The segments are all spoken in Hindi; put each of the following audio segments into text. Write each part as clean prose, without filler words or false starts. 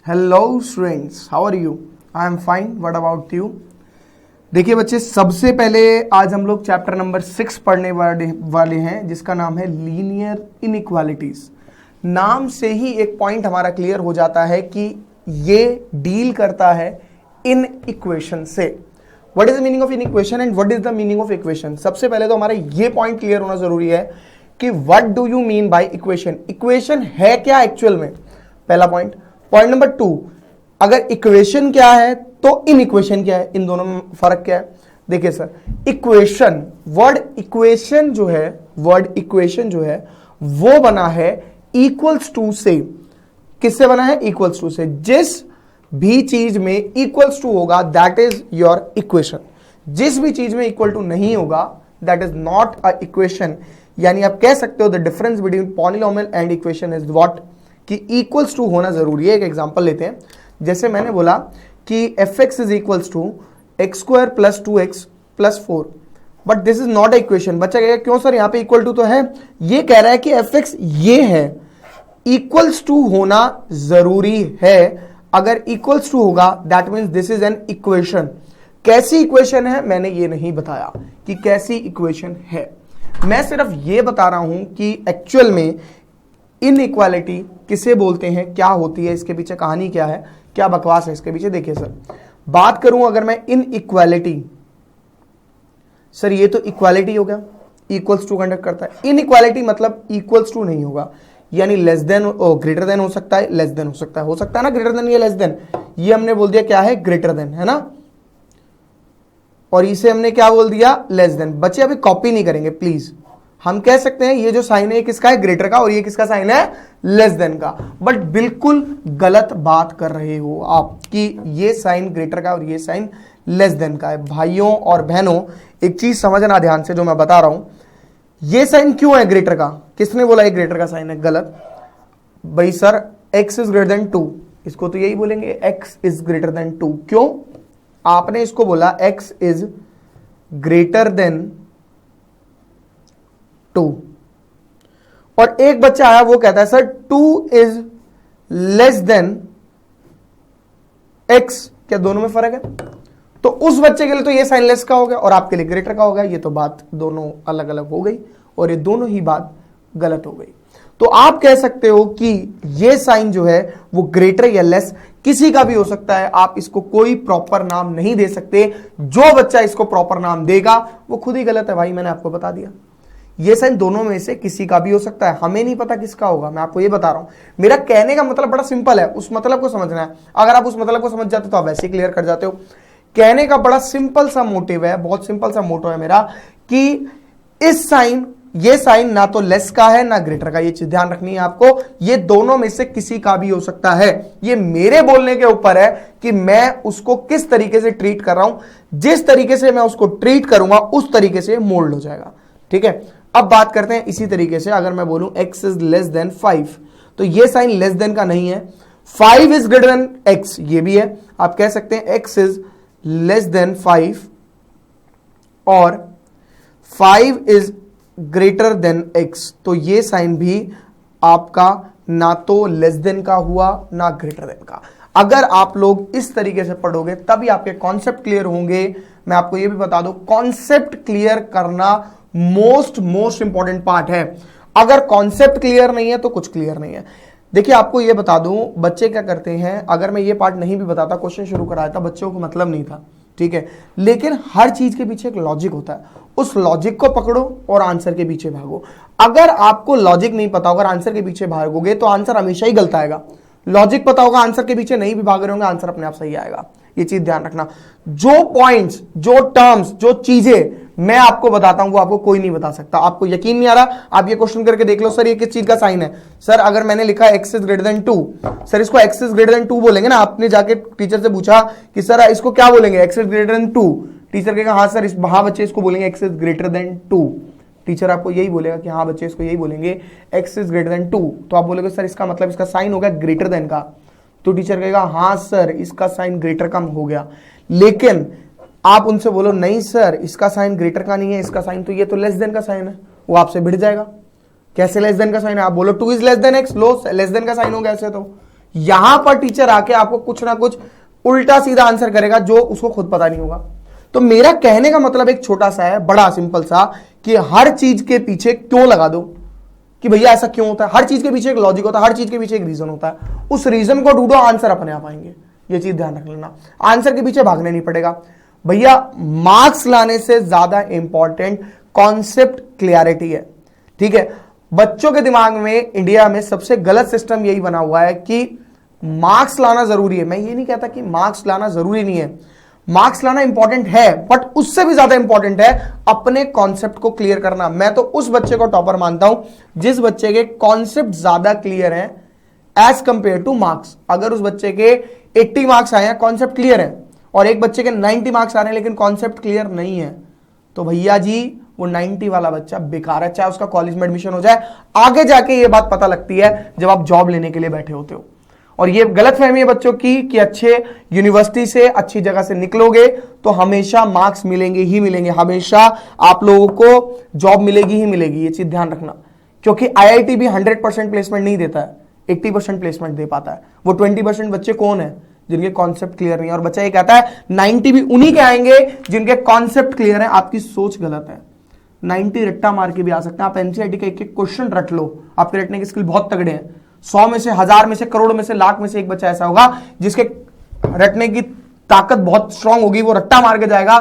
Hello students, how are you? I am fine, what about you? देखिए बच्चे, सबसे पहले आज हम लोग चैप्टर नंबर 6 पढ़ने वाले हैं, जिसका नाम है लीनियर इनइक्वालिटीज। नाम से ही एक पॉइंट हमारा क्लियर हो जाता है कि ये डील करता है इन इक्वेशन से। What is the meaning of in equation and what is the meaning of equation? सबसे पहले तो हमारा ये पॉइंट क्लियर होना जरूरी है कि what do you mean by equation. Equation है क्या एक्चुअल में, पहला पॉइंट। पॉइंट नंबर 2, अगर इक्वेशन क्या है तो इन इक्वेशन क्या है, इन दोनों में फर्क क्या है? देखिए सर, इक्वेशन, वर्ड इक्वेशन जो है वो बना है इक्वल्स टू से। किससे बना है? इक्वल्स टू से। जिस भी चीज में इक्वल्स टू होगा दैट इज योर इक्वेशन। जिस भी चीज में इक्वल टू नहीं होगा that is not a equation. यानी आप कह सकते हो the difference between polynomial and equation is what, कि इक्वल्स टू होना जरूरी है। एक एग्जांपल लेते हैं, जैसे मैंने बोला कि fx is equals to x square plus 2x plus 4, but this is not a equation. बच्चा कहेगा क्यों सर, यहां पे इक्वल टू तो है। ये कह रहा है कि fx ये है, इक्वल्स टू होना जरूरी है। अगर इक्वल्स टू होगा that means this is an equation. कैसी इक्वेशन है मैंने ये नहीं बताया कि कैसी इक्वेशन है, मैं सिर्फ ये बता रहा हूं कि एक्चुअल में इनइक्वालिटी किसे बोलते हैं, क्या होती है, इसके पीछे कहानी क्या है, क्या बकवास है इसके पीछे। देखिए सर, बात करूं अगर मैं इनइक्वालिटी, सर ये तो इक्वालिटी हो गया, इक्वल्स टू कंडक्ट करता है। इनइक्वालिटी मतलब इक्वल्स टू नहीं होगा, यानी लेस देन और ग्रेटर देन हो सकता है, लेस देन हो सकता है ना, ग्रेटर देन या लेस देन। ये हमने बोल दिया क्या है, ग्रेटर देन, है ना, और इसे हमने क्या बोल दिया, लेस देन। बच्चे अभी कॉपी नहीं करेंगे प्लीज। हम कह सकते हैं ये जो साइन है किसका है, ग्रेटर का, और ये किसका साइन है, लेस देन का। बट बिल्कुल गलत बात कर रहे हो आप कि ये साइन ग्रेटर का और ये साइन लेस देन का है। भाइयों और बहनों, एक चीज समझना ध्यान से जो मैं बता रहा हूं, ये साइन क्यों है ग्रेटर का? किसने बोला ये ग्रेटर का साइन है? गलत भाई sir, x is greater then 2, इसको तो यही बोलेंगे x इज ग्रेटर देन 2। क्यों? आपने इसको बोला x इज ग्रेटर देन 2, और एक बच्चा आया वो कहता है sir 2 is less than x। क्या दोनों में फर्क है? तो उस बच्चे के लिए तो ये साइन लेस का हो गया और आपके लिए ग्रेटर का हो गया। ये तो बात दोनों अलग अलग हो गई और ये दोनों ही बात गलत हो गई। तो आप कह सकते हो कि ये साइन जो है वो ग्रेटर या लेस किसी का भी हो सकता है। आप इसको कोई प्रॉपर नाम नहीं दे सकते। जो बच्चा इसको प्रॉपर नाम देगा वो खुद ही गलत है भाई, मैंने आपको बता दिया। ये साइन दोनों में से किसी का भी हो सकता है, हमें नहीं पता किसका होगा, मैं आपको ये बता रहा हूं। मेरा कहने का मतलब बड़ा सिंपल है, उस मतलब को समझना है। अगर आप उस मतलब को समझ जाते तो आप वैसे ही क्लियर कर जाते हो। कहने का बड़ा सिंपल सा मोटिव है, बहुत सिंपल सा मोटो है मेरा, कि इस साइन, ये साइन ना तो लेस का है ना ग्रेटर का। ये चीज ध्यान रखनी है आपको, ये दोनों में से किसी का भी हो सकता है। ये मेरे बोलने के ऊपर है कि मैं उसको किस तरीके से ट्रीट कर रहा हूं। जिस तरीके से मैं उसको ट्रीट करूंगा उस तरीके से मोल्ड हो जाएगा। ठीक है, अब बात करते हैं इसी तरीके से। अगर मैं बोलूं x इज लेस देन 5, तो ये साइन लेस देन का नहीं है। 5 इज ग्रेटर देन x, ये भी है। आप कह सकते हैं x इज लेस देन 5 और 5 इज ग्रेटर देन x, तो ये साइन भी आपका ना तो लेस देन का हुआ ना ग्रेटर देन का। अगर आप लोग इस तरीके से पढ़ोगे तभी आपके कॉन्सेप्ट क्लियर होंगे। मैं आपको ये भी बता दूं, कॉन्सेप्ट क्लियर करना मोस्ट इंपॉर्टेंट पार्ट है। अगर कॉन्सेप्ट क्लियर नहीं है तो कुछ क्लियर नहीं है। देखिए आपको ये बता दूं, बच्चे क्या करते हैं, अगर मैं ये पार्ट नहीं भी बताता, क्वेश्चन शुरू कराया था, बच्चों को मतलब नहीं था, ठीक है, लेकिन हर चीज के पीछे एक लॉजिक होता है। उस लॉजिक को पकड़ो और आंसर के पीछे भागो। अगर आपको लॉजिक नहीं पता होगा, आंसर के पीछे भागोगे तो आंसर हमेशा ही गलत आएगा। लॉजिक पता होगा, आंसर के पीछे नहीं भी भाग रहे होंगे, आंसर अपने आप सही आएगा। ये चीज ध्यान रखना। जो पॉइंट्स, जो टर्म्स, जो चीजें मैं आपको बताता हूं वो आपको कोई नहीं बता सकता। आपको यकीन नहीं आ रहा, आप ये क्वेश्चन करके देख लो, सर ये किस चीज का साइन है। सर अगर मैंने लिखा x is greater then 2, sir इसको x इज ग्रेटर देन 2 बोलेंगे ना। आपने जाके टीचर से पूछा कि सर इसको क्या बोलेंगे, x is greater then 2। Teacher कहेगा हाँ सर, हाँ बच्चे इसको बोलेंगे x is greater then 2। Teacher आपको यही बोलेगा कि हाँ बच्चे इसको यही बोलेंगे x इज ग्रेटर देन 2। तो आप बोलेगे सर इसका मतलब इसका साइन हो गया ग्रेटर देन का। तो टीचर कहेगा हाँ सर इसका साइन ग्रेटर का हो गया। लेकिन आप उनसे बोलो नहीं सर इसका साइन ग्रेटर का नहीं है, इसका साइन तो ये तो लेस देन का साइन है, वो आपसे भिड़ जाएगा। कैसे लेस देन का साइन है? आप बोलो 2 is less than x, low less than का साइन हो गया ऐसे तो। यहां पर टीचर आके आपको कुछ ना कुछ उल्टा सीधा आंसर करेगा जो उसको खुद पता नहीं होगा। तो मेरा कहने का मतलब एक छोटा सा है, बड़ा सिंपल सा, कि हर चीज के पीछे क्यों लगा दो कि भैया ऐसा क्यों होता है। हर चीज के पीछे एक लॉजिक होता है, हर चीज के पीछे एक रीजन होता है। उस रीजन को ढूंढो, आंसर अपने आप आएंगे। ये चीज ध्यान रख लेना, आंसर के पीछे भागने नहीं पड़ेगा। भैया मार्क्स लाने से ज्यादा इंपॉर्टेंट कॉन्सेप्ट क्लियरिटी है, ठीक है। बच्चों के दिमाग में इंडिया में सबसे गलत सिस्टम यही बना हुआ है कि मार्क्स लाना जरूरी है। मैं ये नहीं कहता कि मार्क्स लाना जरूरी नहीं है, मार्क्स लाना इंपॉर्टेंट है, बट उससे भी ज्यादा इंपॉर्टेंट है अपने कॉन्सेप्ट को क्लियर करना। मैं तो उस बच्चे को टॉपर मानता हूं जिस बच्चे के कॉन्सेप्ट ज्यादा क्लियर है एज कंपेयर टू मार्क्स। अगर उस बच्चे के 80 मार्क्स आए हैं, कॉन्सेप्ट क्लियर है, और एक बच्चे के 90 मार्क्स आ रहे हैं लेकिन कॉन्सेप्ट क्लियर नहीं है, तो भैया जी वो 90 वाला बच्चा बेकार है, चाहे उसका कॉलेज में एडमिशन हो जाए। आगे जाके ये बात पता लगती है जब आप जॉब लेने के लिए बैठे होते हो। और ये गलत फहमी है बच्चों की कि अच्छे यूनिवर्सिटी से, अच्छी जगह से निकलोगे तो हमेशा मार्क्स मिलेंगे ही मिलेंगे, हमेशा आप लोगों को जॉब मिलेगी ही मिलेगी। ये चीज ध्यान रखना, क्योंकि आईआईटी भी 100% प्लेसमेंट नहीं देता है, 80% प्लेसमेंट दे पाता है। वो 20% बच्चे कौन है? जिनके कॉन्सेप्ट क्लियर नहीं है। और बच्चा ये कहता है 90 भी उन्हीं के आएंगे जिनके कॉन्सेप्ट क्लियर है। आपकी सोच गलत है। 90 रट्टा मार के भी आ सकते हैं। आप एनसीईआरटी का एक क्वेश्चन रट लो, आपके रटने की स्किल बहुत तगड़े हैं। 100 में से, 1000 में से, करोड़ में से, लाख में से एक बच्चा ऐसा होगा जिसके रटने की ताकत बहुत स्ट्रांग होगी। वो रट्टा मार के जाएगा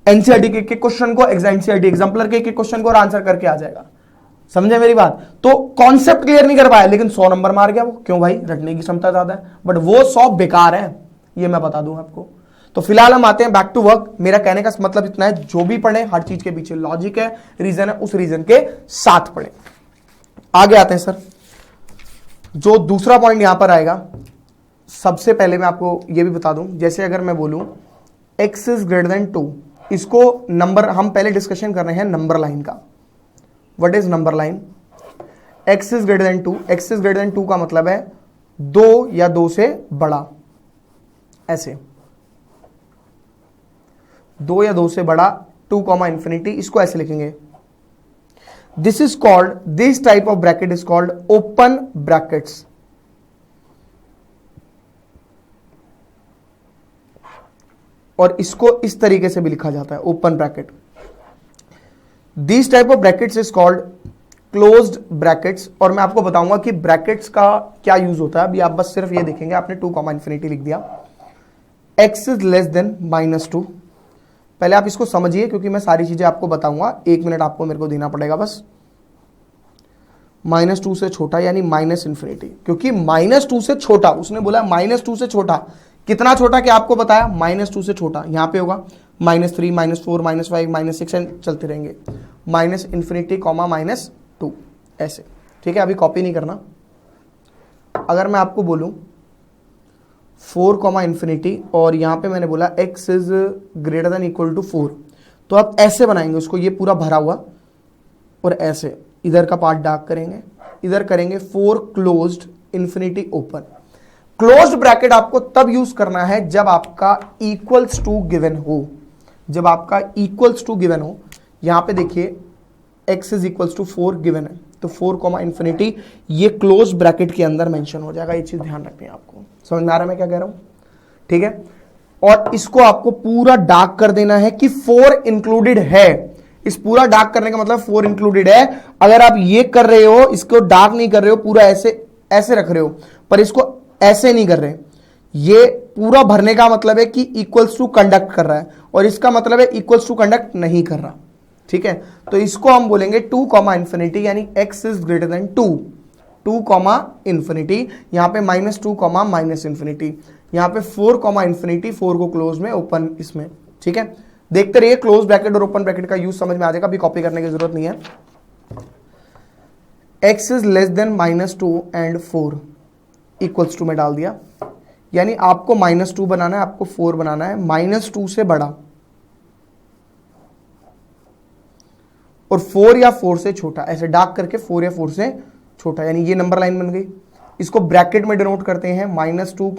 एनसीईआरटी के क्वेश्चन को, एनसीईआरटी एग्जाम्पलर के क्वेश्चन को, और आंसर करके आ जाएगा। समझे मेरी बात? तो कॉन्सेप्ट क्लियर नहीं कर पाया लेकिन 100 नंबर मार गया वो। क्यों भाई? रटने की क्षमता ज्यादा है, बट वो 100 बेकार है, ये मैं बता दूं आपको। तो फिलहाल हम आते हैं बैक टू वर्क। मेरा कहने का मतलब इतना है, जो भी पढ़े हर चीज के पीछे लॉजिक है, रीजन है, उस रीजन के साथ पढ़े। आगे आते हैं सर। जो दूसरा पॉइंट यहां पर आएगा, सबसे पहले मैं आपको यह भी बता दूं, जैसे अगर मैं बोलूं x इज ग्रेटर देन 2, इसको नंबर, हम पहले डिस्कशन कर रहे हैं नंबर लाइन का। What is number line? x is greater then 2, x is greater then 2 का मतलब है 2 या 2 से बड़ा, ऐसे 2 या 2 से बड़ा, 2 इंफिनिटी, इसको ऐसे लिखेंगे। This is called, this type of bracket is called open brackets. और इसको इस तरीके से भी लिखा जाता है, open bracket. These type of brackets is called closed brackets। और मैं आपको बताऊंगा कि ब्रैकेट्स का क्या यूज होता है। अभी आप बस सिर्फ ये देखेंगे, आपने 2 इंफिनिटी लिख दिया, x is less than -2। पहले आप इसको समझिए क्योंकि मैं सारी चीजें आपको बताऊंगा। 1 मिनट आपको मेरे को देना पड़ेगा बस। -2 से छोटा यानी माइनस इंफिनिटी, क्योंकि -2 से छोटा, उसने बोला -2 से छोटा। कितना छोटा क्या आपको बताया? -2 से छोटा। यहां पे होगा -3, -4, -5, -6 एंड चलते रहेंगे, माइनस इंफिनिटी कॉमा -2, ऐसे। ठीक है, अभी कॉपी नहीं करना। अगर मैं आपको बोलूं 4 इंफिनिटी और यहां पे मैंने बोला x is greater than equal to 4, तो आप ऐसे बनाएंगे उसको, ये पूरा भरा हुआ, और ऐसे इधर का पार्ट डार्क करेंगे, इधर करेंगे 4 closed infinity open. Closed bracket आपको तब यूज करना है जब आपका इक्वल्स टू गिवन हो, जब आपका इक्वल्स टू गिवन हो। यहां पे देखिए x is equals to 4 given है, तो 4 इंफिनिटी ये क्लोज ब्रैकेट के अंदर मेंशन हो जाएगा। ये चीज ध्यान रखनी है आपको। समझ में आ रहा है मैं क्या कह रहा हूं? ठीक है, और इसको आपको पूरा डार्क कर देना है कि 4 इंक्लूडेड है। इस पूरा डार्क करने का मतलब 4 इंक्लूडेड है। अगर आप ये कर रहे हो, इसको डार्क नहीं कर रहे हो, पूरा ऐसे ऐसे रख रहे हो, पर इसको ऐसे नहीं कर रहे, ये पूरा भरने का मतलब है कि इक्वल्स टू कंडक्ट कर रहा है, और इसका मतलब है इक्वल्स टू कंडक्ट नहीं कर रहा। ठीक है, तो इसको हम बोलेंगे 2 इंफिनिटी, यानी x is greater then 2, 2 infinity, यहां पे -2 माइनस इंफिनिटी, यहां पे 4 इंफिनिटी, 4 को क्लोज में, ओपन इसमें। ठीक है, देखते रहिए, क्लोज ब्रैकेट और ओपन ब्रैकेट का यूज समझ में आ जाएगा, अभी कॉपी करने की जरूरत नहीं है। x is less than -2 and 4 equals to में डाल दिया, यानी आपको -2 बनाना है, आपको 4 बनाना है, -2 से बड़ा और 4 या 4 से छोटा, ऐसे डार्क करके 4 या 4 से छोटा, यानी ये नंबर लाइन बन गई। इसको ब्रैकेट में डिनोट करते हैं, -2,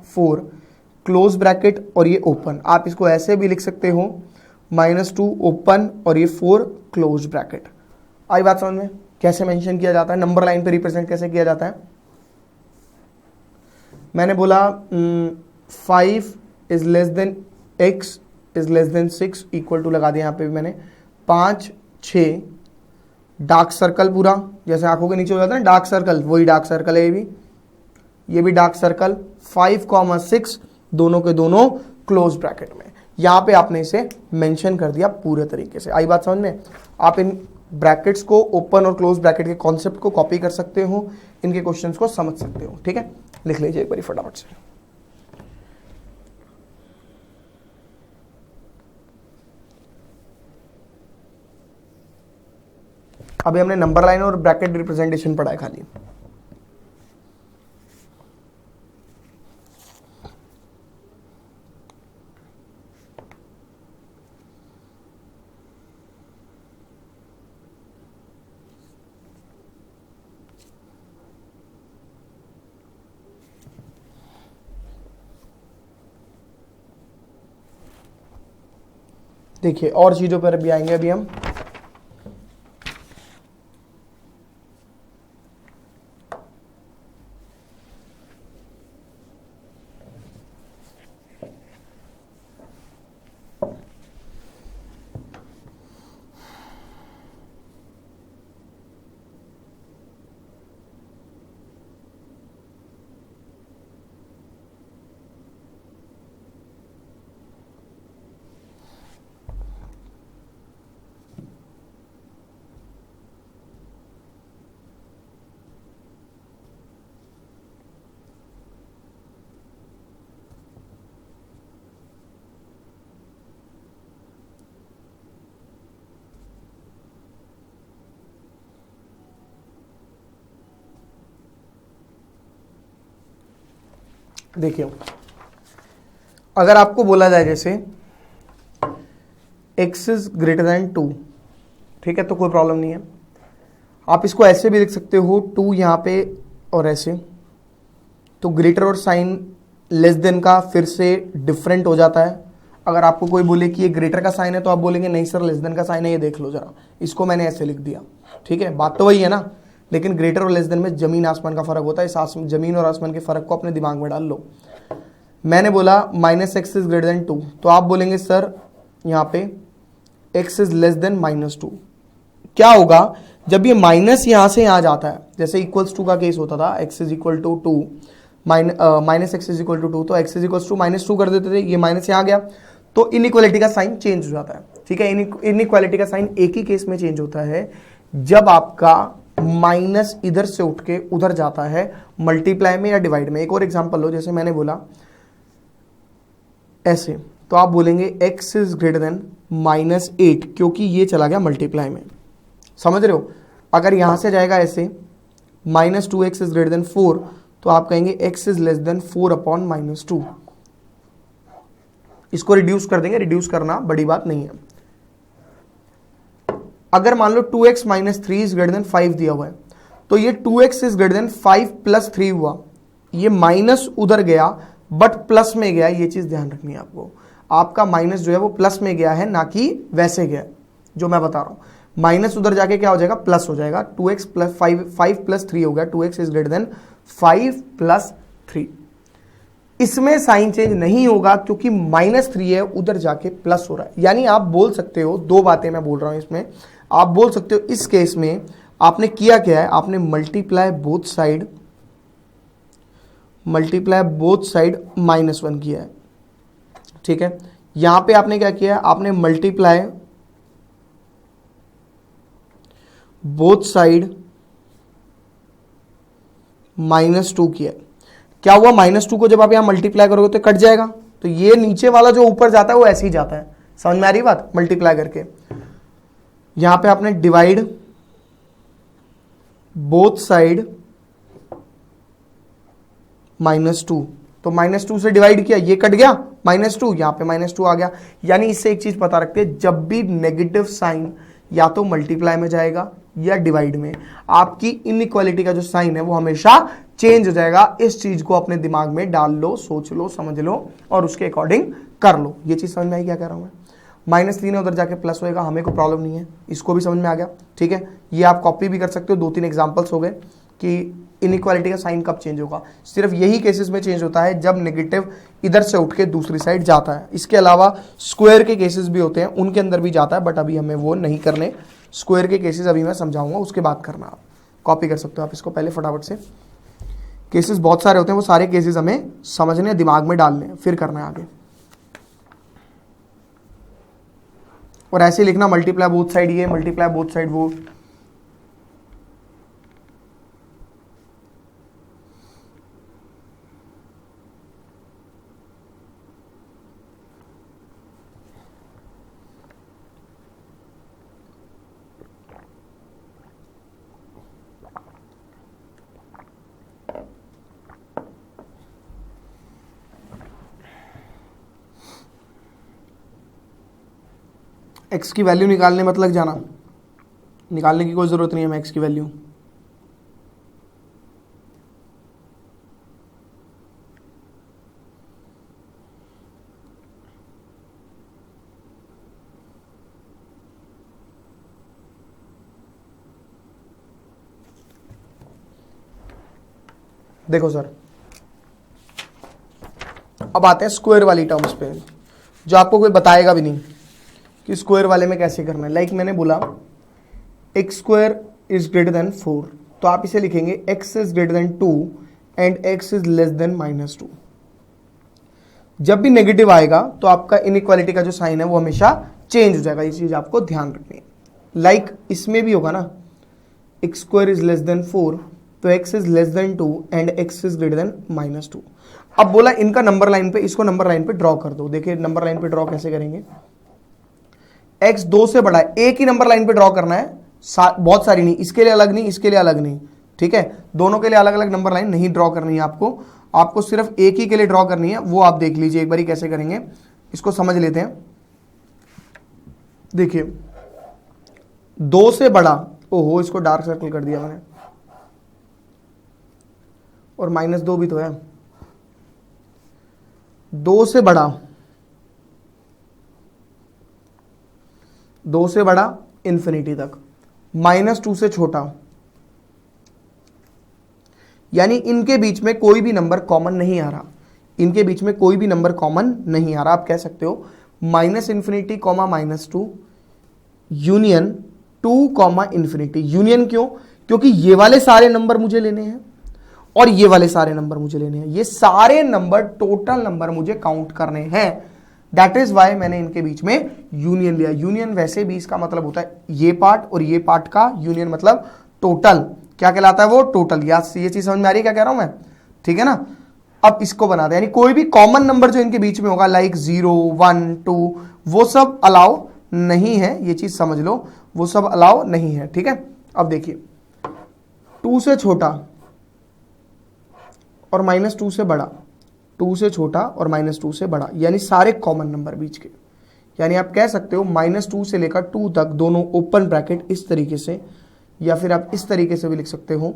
4 क्लोज ब्रैकेट और ये ओपन। आप इसको ऐसे भी लिख सकते हो, -2 ओपन और ये 4 क्लोज ब्रैकेट। आई बात समझ में? कैसे मेंशन किया जाता है, नंबर लाइन पे रिप्रेजेंट कैसे किया जाता है। मैंने बोला 5 is less than x is less than 6 equal to लगा दिया यहाँ पे भी मैंने 5 6 डार्क सर्कल पूरा, जैसे आंखों के नीचे हो जाता है ना डार्क सर्कल, वही डार्क सर्कल है ये भी डार्क सर्कल, 5,6 दोनों के दोनों क्लोज ब्रैकेट में। यहां पे आपने इसे मेंशन कर दिया पूरे तरीके से। आई बात समझ में? आप इन ब्रैकेट्स को, ओपन और क्लोज ब्रैकेट के कॉन्सेप्ट को कॉपी कर सकते हो, इनके क्वेश्चंस को समझ सकते हो। ठीक है, लिख लीजिए एक बार फटाफट से। अभी हमने नंबर लाइन और ब्रैकेट रिप्रेजेंटेशन पढ़ा है खाली। देखिए और चीजों पर भी आएंगे अभी हम। देखिए अगर आपको बोला जाए जैसे x इज ग्रेटर देन 2, ठीक है, तो कोई प्रॉब्लम नहीं है। आप इसको ऐसे भी लिख सकते हो 2 यहां पे और ऐसे, तो ग्रेटर और साइन लेस देन का फिर से डिफरेंट हो जाता है। अगर आपको कोई बोले कि ये ग्रेटर का साइन है तो आप बोलेंगे नहीं सर लेस देन का साइन है, ये देख लो जरा, इसको मैंने ऐसे लिख दिया। ठीक है, बात तो वही है ना, लेकिन ग्रेटर और लेस देन में जमीन आसमान का फर्क होता है। इस जमीन और आसमान के फर्क को अपने दिमाग में डाल लो। मैंने बोला -x इज ग्रेटर देन 2, तो आप बोलेंगे सर यहाँ पे x इज लेस देन -2। क्या होगा जब ये माइनस यहां से यहां जाता है, जैसे इक्वल्स 2 का केस होता था, x is equal to 2 minus x is equal to 2, तो x इज इक्वल टू -2 कर देते थे, ये माइनस यहाँ गया तो इनइक्वालिटी का साइन चेंज हो जाता है। ठीक है, इनइक्वालिटी का साइन एक ही केस में चेंज होता है, जब आपका माइनस इधर से उठ के उधर जाता है, मल्टीप्लाई में या डिवाइड में। एक और एग्जांपल लो, जैसे मैंने बोला ऐसे, तो आप बोलेंगे x इज ग्रेटर देन -8, क्योंकि ये चला गया मल्टीप्लाई में। समझ रहे हो? अगर यहां से जाएगा ऐसे -2x इज ग्रेटर देन 4, तो आप कहेंगे x is less than 4 upon -2। इसको रिड्यूस कर देंगे, रिड्यूस करना बड़ी बात नहीं है। अगर मान लो 2x - 3 इज ग्रेटर देन 5 दिया हुआ है, तो ये 2x इज ग्रेटर देन 5 + 3 हुआ, ये माइनस उधर गया बट प्लस में गया। ये चीज ध्यान रखनी है आपको, आपका माइनस जो है वो प्लस में गया है, ना कि वैसे गया जो मैं बता रहा हूं। माइनस उधर जाके क्या हो जाएगा, प्लस हो जाएगा। 2x + 5 + 3 हो गया, 2x इज ग्रेटर देन 5 + 3। इसमें साइन चेंज नहीं होगा क्योंकि -3 है, उधर जाके प्लस हो रहा है। यानी आप बोल सकते हो, दो बातें मैं बोल रहा हूं इसमें, आप बोल सकते हो इस केस में आपने किया क्या है, आपने मल्टीप्लाई बोथ साइड -1 किया है। ठीक है, यहां पे आपने क्या किया है, आपने मल्टीप्लाई बोथ साइड -2 किया है। क्या हुआ, -2 को जब आप यहां मल्टीप्लाई करोगे तो कट जाएगा, तो ये नीचे वाला जो ऊपर जाता है वो ऐसे ही जाता है। समझ में आ रही बात? मल्टीप्लाई करके यहां पे आपने डिवाइड बोथ साइड -2, तो -2 से डिवाइड किया, ये कट गया, -2 यहां पे -2 आ गया। यानी इससे एक चीज पता रखते हैं, जब भी नेगेटिव साइन या तो मल्टीप्लाई में जाएगा या डिवाइड में, आपकी इनइक्वालिटी का जो साइन है वो हमेशा चेंज हो जाएगा। इस चीज को अपने दिमाग में डाल लो, सोच लो, समझ लो और उसके अकॉर्डिंग कर लो। ये चीज समझ में आई क्या कह रहा हूं मैं? -3 है, उधर जाके प्लस होएगा, हमें कोई प्रॉब्लम नहीं है, इसको भी समझ में आ गया। ठीक है, ये आप कॉपी भी कर सकते हो। 2-3 एग्जांपल्स हो गए कि इनइक्वालिटी का साइन कब चेंज होगा? सिर्फ यही केसेस में चेंज होता है जब नेगेटिव इधर से उठ के दूसरी साइड जाता है। इसके अलावा स्क्वायर के केसेस भी होते हैं, उनके अंदर भी जाता है, बट अभी हमें वो नहीं करने। स्क्वायर के केसेस अभी मैं समझाऊंगा, उसके बाद करना। आप कॉपी कर सकते हो आप इसको पहले फटाफट से। केसेस बहुत सारे होते हैं, वो सारे केसेस हमें समझने, दिमाग में डालने, फिर करना है आगे। और ऐसे लिखना मल्टीप्लाई बोथ साइड ये, मल्टीप्लाई बोथ साइड वो। एक्स की वैल्यू निकालने मत लग जाना, निकालने की कोई जरूरत नहीं है हमें एक्स की वैल्यू। देखो सर, अब आते हैं स्क्वायर वाली टर्म्स पे, जो आपको कोई बताएगा भी नहीं कि स्क्वायर वाले में कैसे करना है। लाइक मैंने बोला x square is greater than 4, तो आप इसे लिखेंगे x is greater then 2 and x is less than -2। जब भी नेगेटिव आएगा तो आपका इनइक्वालिटी का जो साइन है वो हमेशा चेंज हो जाएगा, ये चीज आपको ध्यान रखनी है। लाइक इसमें भी होगा ना, x square is less than 4, तो x is less than 2 and x is greater then -2। अब बोला इनका नंबर लाइन पे, इसको नंबर लाइन पे ड्रॉ कर दो। देखिए नंबर लाइन पे ड्रॉ कैसे करेंगे। x 2 से बड़ा है, एक ही नंबर लाइन पे ड्रॉ करना है, बहुत सारी नहीं, इसके लिए अलग नहीं, इसके लिए अलग नहीं, ठीक है। दोनों के लिए अलग अलग नंबर लाइन नहीं ड्रॉ करनी है आपको, आपको सिर्फ एक ही के लिए ड्रॉ करनी है। वो आप देख लीजिए एक बारी कैसे करेंगे, इसको समझ लेते हैं। देखिए 2 से बड़ा, ओहो इसको डार्क सर्कल कर दिया मैंने, और -2 भी तो है। 2 से बड़ा, 2 से बड़ा इंफिनिटी तक, -2 से छोटा, यानी इनके बीच में कोई भी नंबर कॉमन नहीं आ रहा, इनके बीच में कोई भी नंबर कॉमन नहीं आ रहा। आप कह सकते हो -∞, -2 यूनियन 2, इंफिनिटी। यूनियन क्यों? क्योंकि ये वाले सारे नंबर मुझे लेने हैं और ये वाले सारे नंबर मुझे लेने हैं, ये सारे नंबर टोटल नंबर मुझे काउंट करने हैं। दैट इज वाई मैंने इनके बीच में यूनियन लिया। यूनियन वैसे भी इसका मतलब होता है ये पार्ट और ये पार्ट का यूनियन, मतलब टोटल। क्या कहलाता है वो? टोटल। या ये चीज समझ में आ रही है क्या कह रहा हूं मैं? ठीक है ना। अब इसको बना दे, यानी कोई भी कॉमन नंबर जो इनके बीच में होगा, लाइक 0, 1, 2, वो सब अलाउ नहीं है, ये चीज समझ लो, वो सब अलाउ नहीं है, ठीक है। अब देखिए 2 से छोटा और -2 से बड़ा, 2 से छोटा और -2 से बड़ा, यानी सारे कॉमन नंबर बीच के। यानी आप कह सकते हो -2 से लेकर 2 तक दोनों ओपन ब्रैकेट इस तरीके से, या फिर आप इस तरीके से भी लिख सकते हो,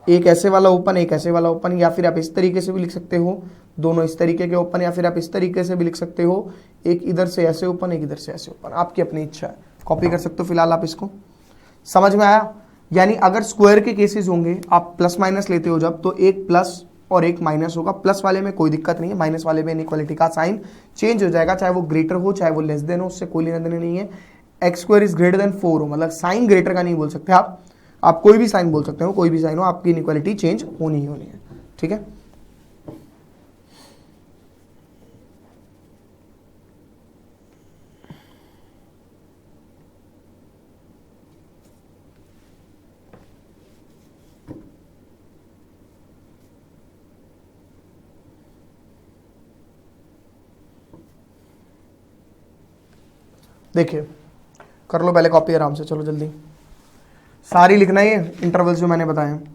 एक ऐसे वाला ओपन, एक ऐसे वाला ओपन, या फिर आप इस तरीके से भी लिख सकते हो, दोनों इस तरीके के ओपन, या फिर आप इस तरीके से भी लिख सकते हो, एक इधर से ऐसे ओपन, एक इधर से ऐसे ओपन, आपकी अपनी इच्छा है, कॉपी कर सकते हो। फिलहाल आप इसको समझ में आया? यानी अगर स्क्वायर के केसेस होंगे, आप प्लस माइनस लेते हो जब, तो एक प्लस और एक माइनस होगा। प्लस वाले में कोई दिक्कत नहीं है, माइनस वाले में इनइक्वालिटी का साइन चेंज हो जाएगा, चाहे वो ग्रेटर हो चाहे वो लेस देन हो, उससे कोई लेना देना नहीं है। X square is greater than 4 हो, मतलब साइन ग्रेटर का नहीं बोल सकते आप कोई भी साइन बोल सकते हो, कोई भी साइन हो, आपकी इनइक्वालिटी चेंज होनी ही होनी है, ठीक है। देखिए कर लो पहले कॉपी आराम से, चलो जल्दी, सारी लिखना है ये इंटरवल्स जो मैंने बताए हैं।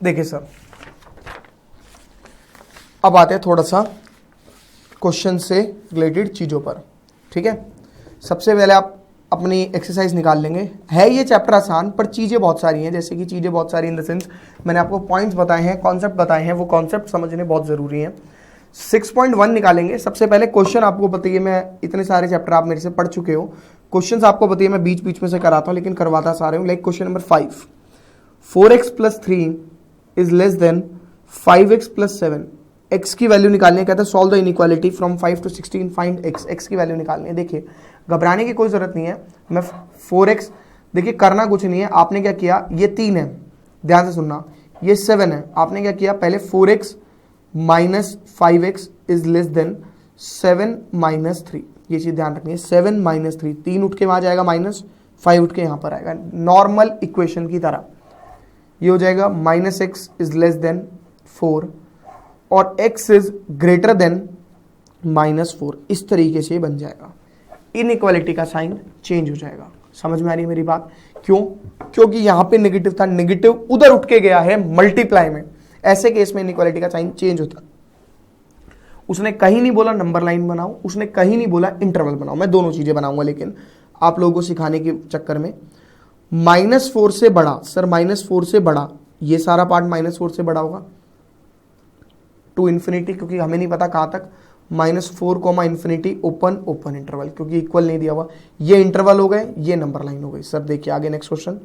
देखिए सर, अब आते हैं थोड़ा सा क्वेश्चन से रिलेटेड चीजों पर। ठीक है, सबसे पहले आप अपनी एक्सरसाइज निकाल लेंगे। है ये चैप्टर आसान, पर चीजें बहुत सारी हैं। जैसे कि चीजें बहुत सारी इन द सेंस मैंने आपको पॉइंट्स बताए हैं, कॉन्सेप्ट बताए हैं, वो कॉन्सेप्ट समझने बहुत जरूरी हैं। 6.1 निकालेंगे। सबसे पहले क्वेश्चन आपको बताइए, मैं इतने सारे चैप्टर आप मेरे से पढ़ चुके हो, क्वेश्चन आपको बताइए, मैं बीच बीच में से कराता हूं लेकिन करवाता सारे हूं। Like question number 5, 4x plus 3 is less then 5x plus 7। x की वैल्यू निकालनी है, कहता है solve the inequality from 5 to 16 find x। x की वैल्यू निकालनी है। देखिए, घबराने की कोई जरूरत नहीं है। मैं 4x, देखिए करना कुछ नहीं है, आपने क्या किया, ये 3 है, ध्यान से सुनना, ये 7 है, आपने क्या किया, पहले 4x minus 5x is less then 7 minus 3। ये चीज ध्यान रखनी है, 7 माइनस 3, 3 उठ के वहां जाएगा माइनस, 5 उठ के यहां पर आएगा, नॉर्मल इक्वेशन की तरह। ये हो जाएगा minus x is less than 4 और x is greater then minus 4। इस तरीके से बन जाएगा, इनइक्वालिटी का साइन चेंज हो जाएगा। समझ में आ रही है मेरी बात? क्यों? क्योंकि यहां पे नेगेटिव था, नेगेटिव उधर उठ के गया है मल्टीप्लाई में। ऐसे केस में इनइक्वालिटी का साइन चेंज होता। उसने कहीं नहीं बोला नंबर लाइन बनाओ, उसने कहीं नहीं बोला इंटरवल बनाओ। मैं दोनों चीजें बनाऊंगा, लेकिन आप लोगों को सिखाने के चक्कर में -4 से बड़ा, सर -4 से बड़ा, ये सारा पार्ट -4 से बड़ा होगा टू इन्फिनिटी, क्योंकि हमें नहीं पता कहां तक, -4 इन्फिनिटी ओपन ओपन इंटरवल, क्योंकि इक्वल नहीं दिया हुआ। ये इंटरवल हो गए, ये नंबर लाइन हो गई। सर देखिए आगे नेक्स्ट क्वेश्चन,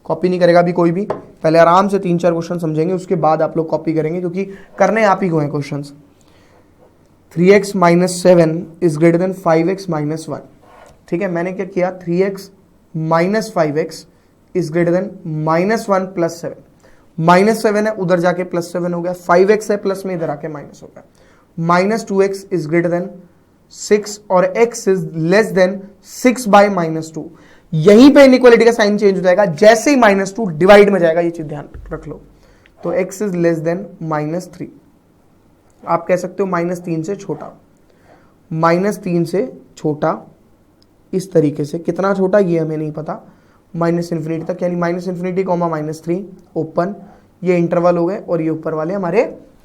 कॉपी नहीं करेगा अभी कोई भी, पहले आराम से 3-4 क्वेश्चन समझेंगे, उसके बाद आप लोग कॉपी करेंगे, क्योंकि करने आप ही को हैं question. 3x minus 7 is greater then 5x minus 1। ठीक है, मैंने क्या किया, 3x minus 5x is greater then -1 plus 7। -7 है, उधर जाके +7 हो गया, 5x है प्लस में, इधर आके माइनस हो गया, -2x इज ग्रेटर देन 6 और x is less than 6 by -2। यहीं पे इनइक्वालिटी का साइन चेंज हो जाएगा, जैसे ही -2 डिवाइड में जाएगा, ये चीज ध्यान रख लो। तो x इज लेस देन -3, आप कह सकते हो -3 से छोटा, -3 से छोटा, इस तरीके से। कितना छोटा ये हमें नहीं पता, -∞ तक, यानी -∞, -3 ओपन, ये इंटरवल हो गए और ये ऊपर वाले हमारे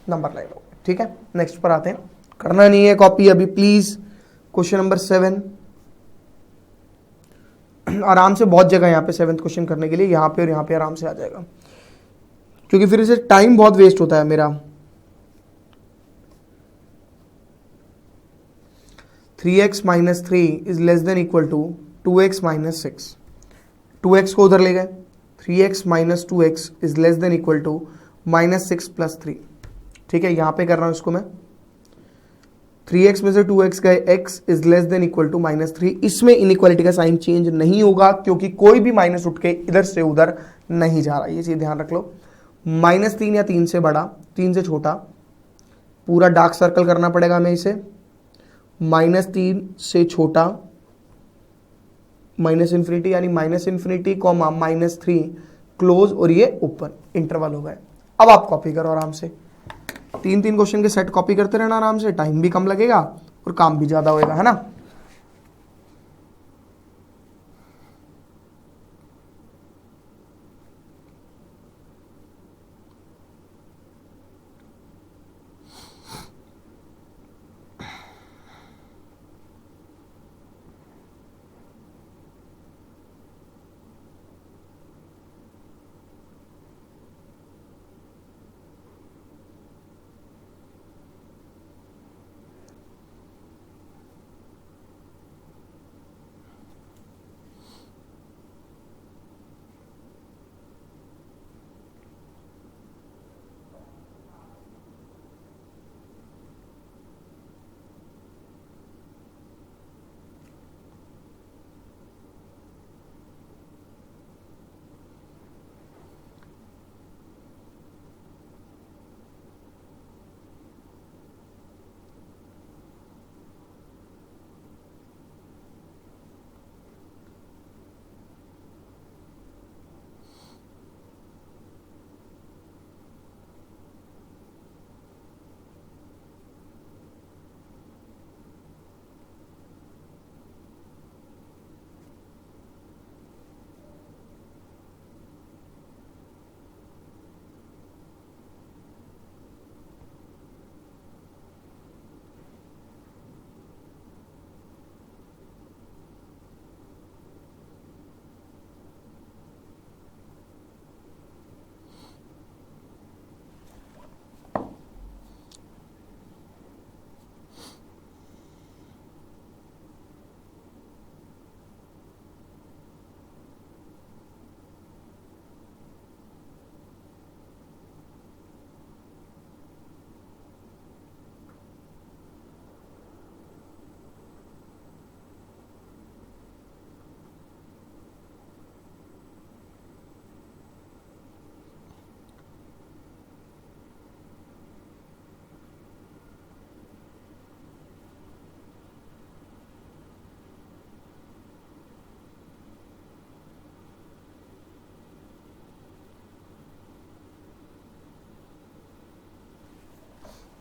नंबर लाइन हो गए। ठीक है, नेक्स्ट पर आते हैं। करना नहीं है कॉपी अभी प्लीज। क्वेश्चन नंबर 7, आराम से, बहुत जगह यहाँ पे 7th क्वेश्चन करने के लिए, यहाँ पे और यहाँ पे आराम से आ जाएगा, क्योंकि फिर इसे टाइम बहुत वेस्ट होता है मेरा। 3x minus 3 is less than equal to 2x minus 6। 2x को उधर ले गए, 3x minus 2x is less than equal to -6 plus 3। ठीक है, यहां पे कर रहा हूं इसको मैं, 3x में से 2x गए, x is less than equal to -3। इसमें इनइक्वालिटी का साइन चेंज नहीं होगा, क्योंकि कोई भी माइनस उठ के इधर से उधर नहीं जा रहा, ये चीज ध्यान रख लो। -3 या 3 से बड़ा, 3 से छोटा, पूरा डार्क सर्कल करना पड़ेगा हमें इसे, -3 से छोटा, -∞, यानी -∞, -3 क्लोज, और ये ओपन इंटरवल हो गए। अब आप कॉपी करो आराम से, 3-3 क्वेश्चन के सेट कॉपी करते रहना आराम से, टाइम भी कम लगेगा और काम भी ज्यादा होएगा, है ना।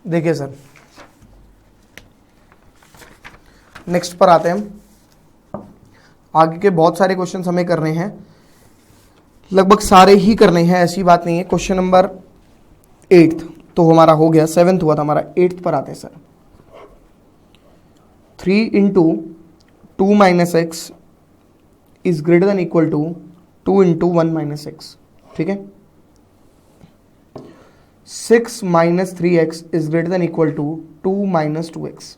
देखिए सर, नेक्स्ट पर आते हैं हम। आगे के बहुत सारे क्वेश्चन हमें करने हैं, लगभग सारे ही करने हैं, ऐसी बात नहीं है। क्वेश्चन नंबर 8 तो हमारा हो गया, 7th हुआ था हमारा, 8th पर आते हैं sir. 3 into 2 minus x is greater than equal to 2 into 1 minus x, ठीक है। 6 minus 3x is greater than equal to 2 minus 2x।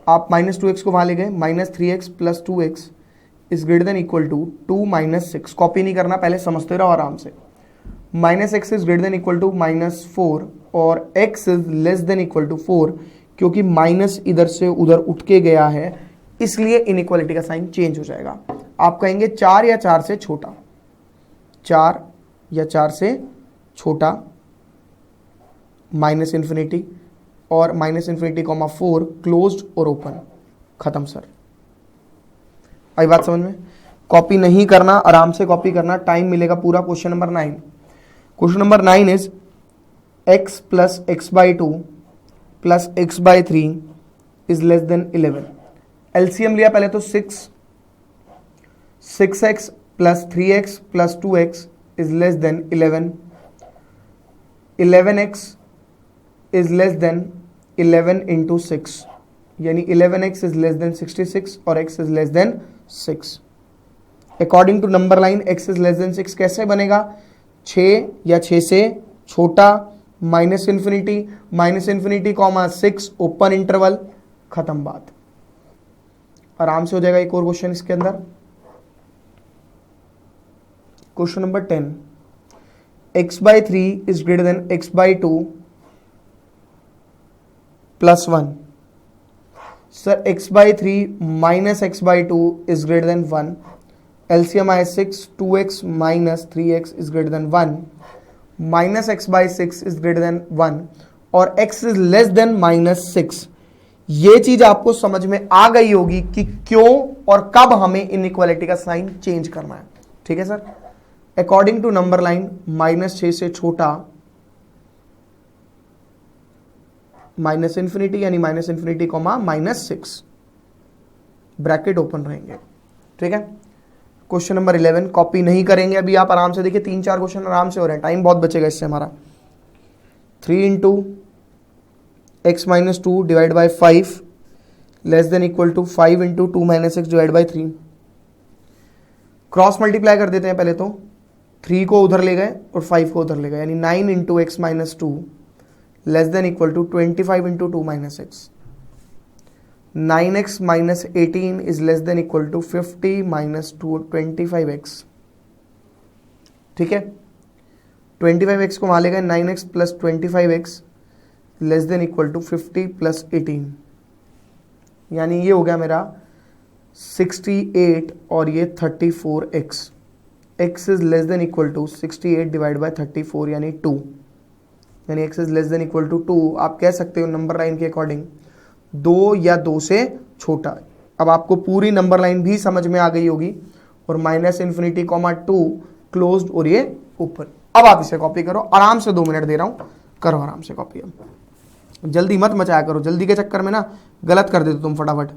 आप माइनस 2x को वहां ले गए, minus 3x plus 2x is greater than equal to 2 minus 6। Copy नहीं करना, पहले समझते रहो आराम से। Minus x is greater than equal to minus 4 और x is less than equal to 4, क्योंकि माइनस इधर से उधर उठ के गया है, इसलिए इनइक्वालिटी का साइन चेंज हो जाएगा। आप कहेंगे 4 या 4 से छोटा, 4 या 4 से छोटा, माइनस इन्फिनिटी और माइनस इन्फिनिटी कॉमा 4 क्लोज्ड और ओपन, खत्म सर। आई बात समझ में? कॉपी नहीं करना, आराम से कॉपी करना, टाइम मिलेगा पूरा। Question number 9, question number 9 is x plus x by 2 plus x by 3 is less than 11। LCM लिया पहले तो 6x plus 3x plus 2x is less than 11। 11x is less than 11 into 6, यानी 11x इज लेस देन 66 और x is less than 6। According to number line x is less than 6 कैसे बनेगा? 6 या 6 से छोटा, minus infinity comma 6 open interval, खत्म बात। आराम से हो जाएगा। एक और क्वेश्चन इसके अंदर, question number 10, x by 3 is greater than x by 2 plus 1। Sir x by 3 minus x by 2 is greater then 1। LCM आए 6, 2x minus 3x is greater then 1, minus x by 6 is greater then 1 और x is less than minus 6। ये चीज आपको समझ में आ गई होगी कि क्यों और कब हमें इनइक्वालिटी का साइन चेंज करना है, ठीक है sir. According to number line -6 से छोटा, माइनस इन्फिनिटी यानी minus infinity comma -6, bracket open रहेंगे, ठीक है। क्वेश्चन नंबर 11 कॉपी नहीं करेंगे अभी आप, आराम से देखिए, 3-4 क्वेश्चन आराम से हो रहे हैं, टाइम बहुत बचेगा इससे हमारा। 3 into x minus 2 divide by 5 less than equal to 5 into 2 minus x divide by 3। Cross multiply कर देते हैं पहले तो, 3 को उधर ले गए और 5 को उधर ले गए, यानी 9 into x minus 2 less than equal to 25 into 2 minus x. 9x minus 18 is less than equal to 50 minus 25x, ठीक है। 25x को वहां ले गए, 9x plus 25x less than equal to 50 plus 18, यानी ये हो गया मेरा 68 और ये 34x। x is less than equal to 68 divide by 34 यानी 2, यानी x is less than equal to 2। आप कह सकते हो नंबर लाइन के अकॉर्डिंग 2 या 2 से छोटा। अब आपको पूरी नंबर लाइन भी समझ में आ गई होगी, और माइनस इन्फिनिटी कॉमा 2 क्लोज्ड और ये ओपन। अब आप इसे कॉपी करो, आराम से 2 मिनट दे रहा हूं, करो आराम से कॉपी। अब जल्दी मत मचाया करो, जल्दी के चक्कर में ना गलत कर देते तुम फटाफट।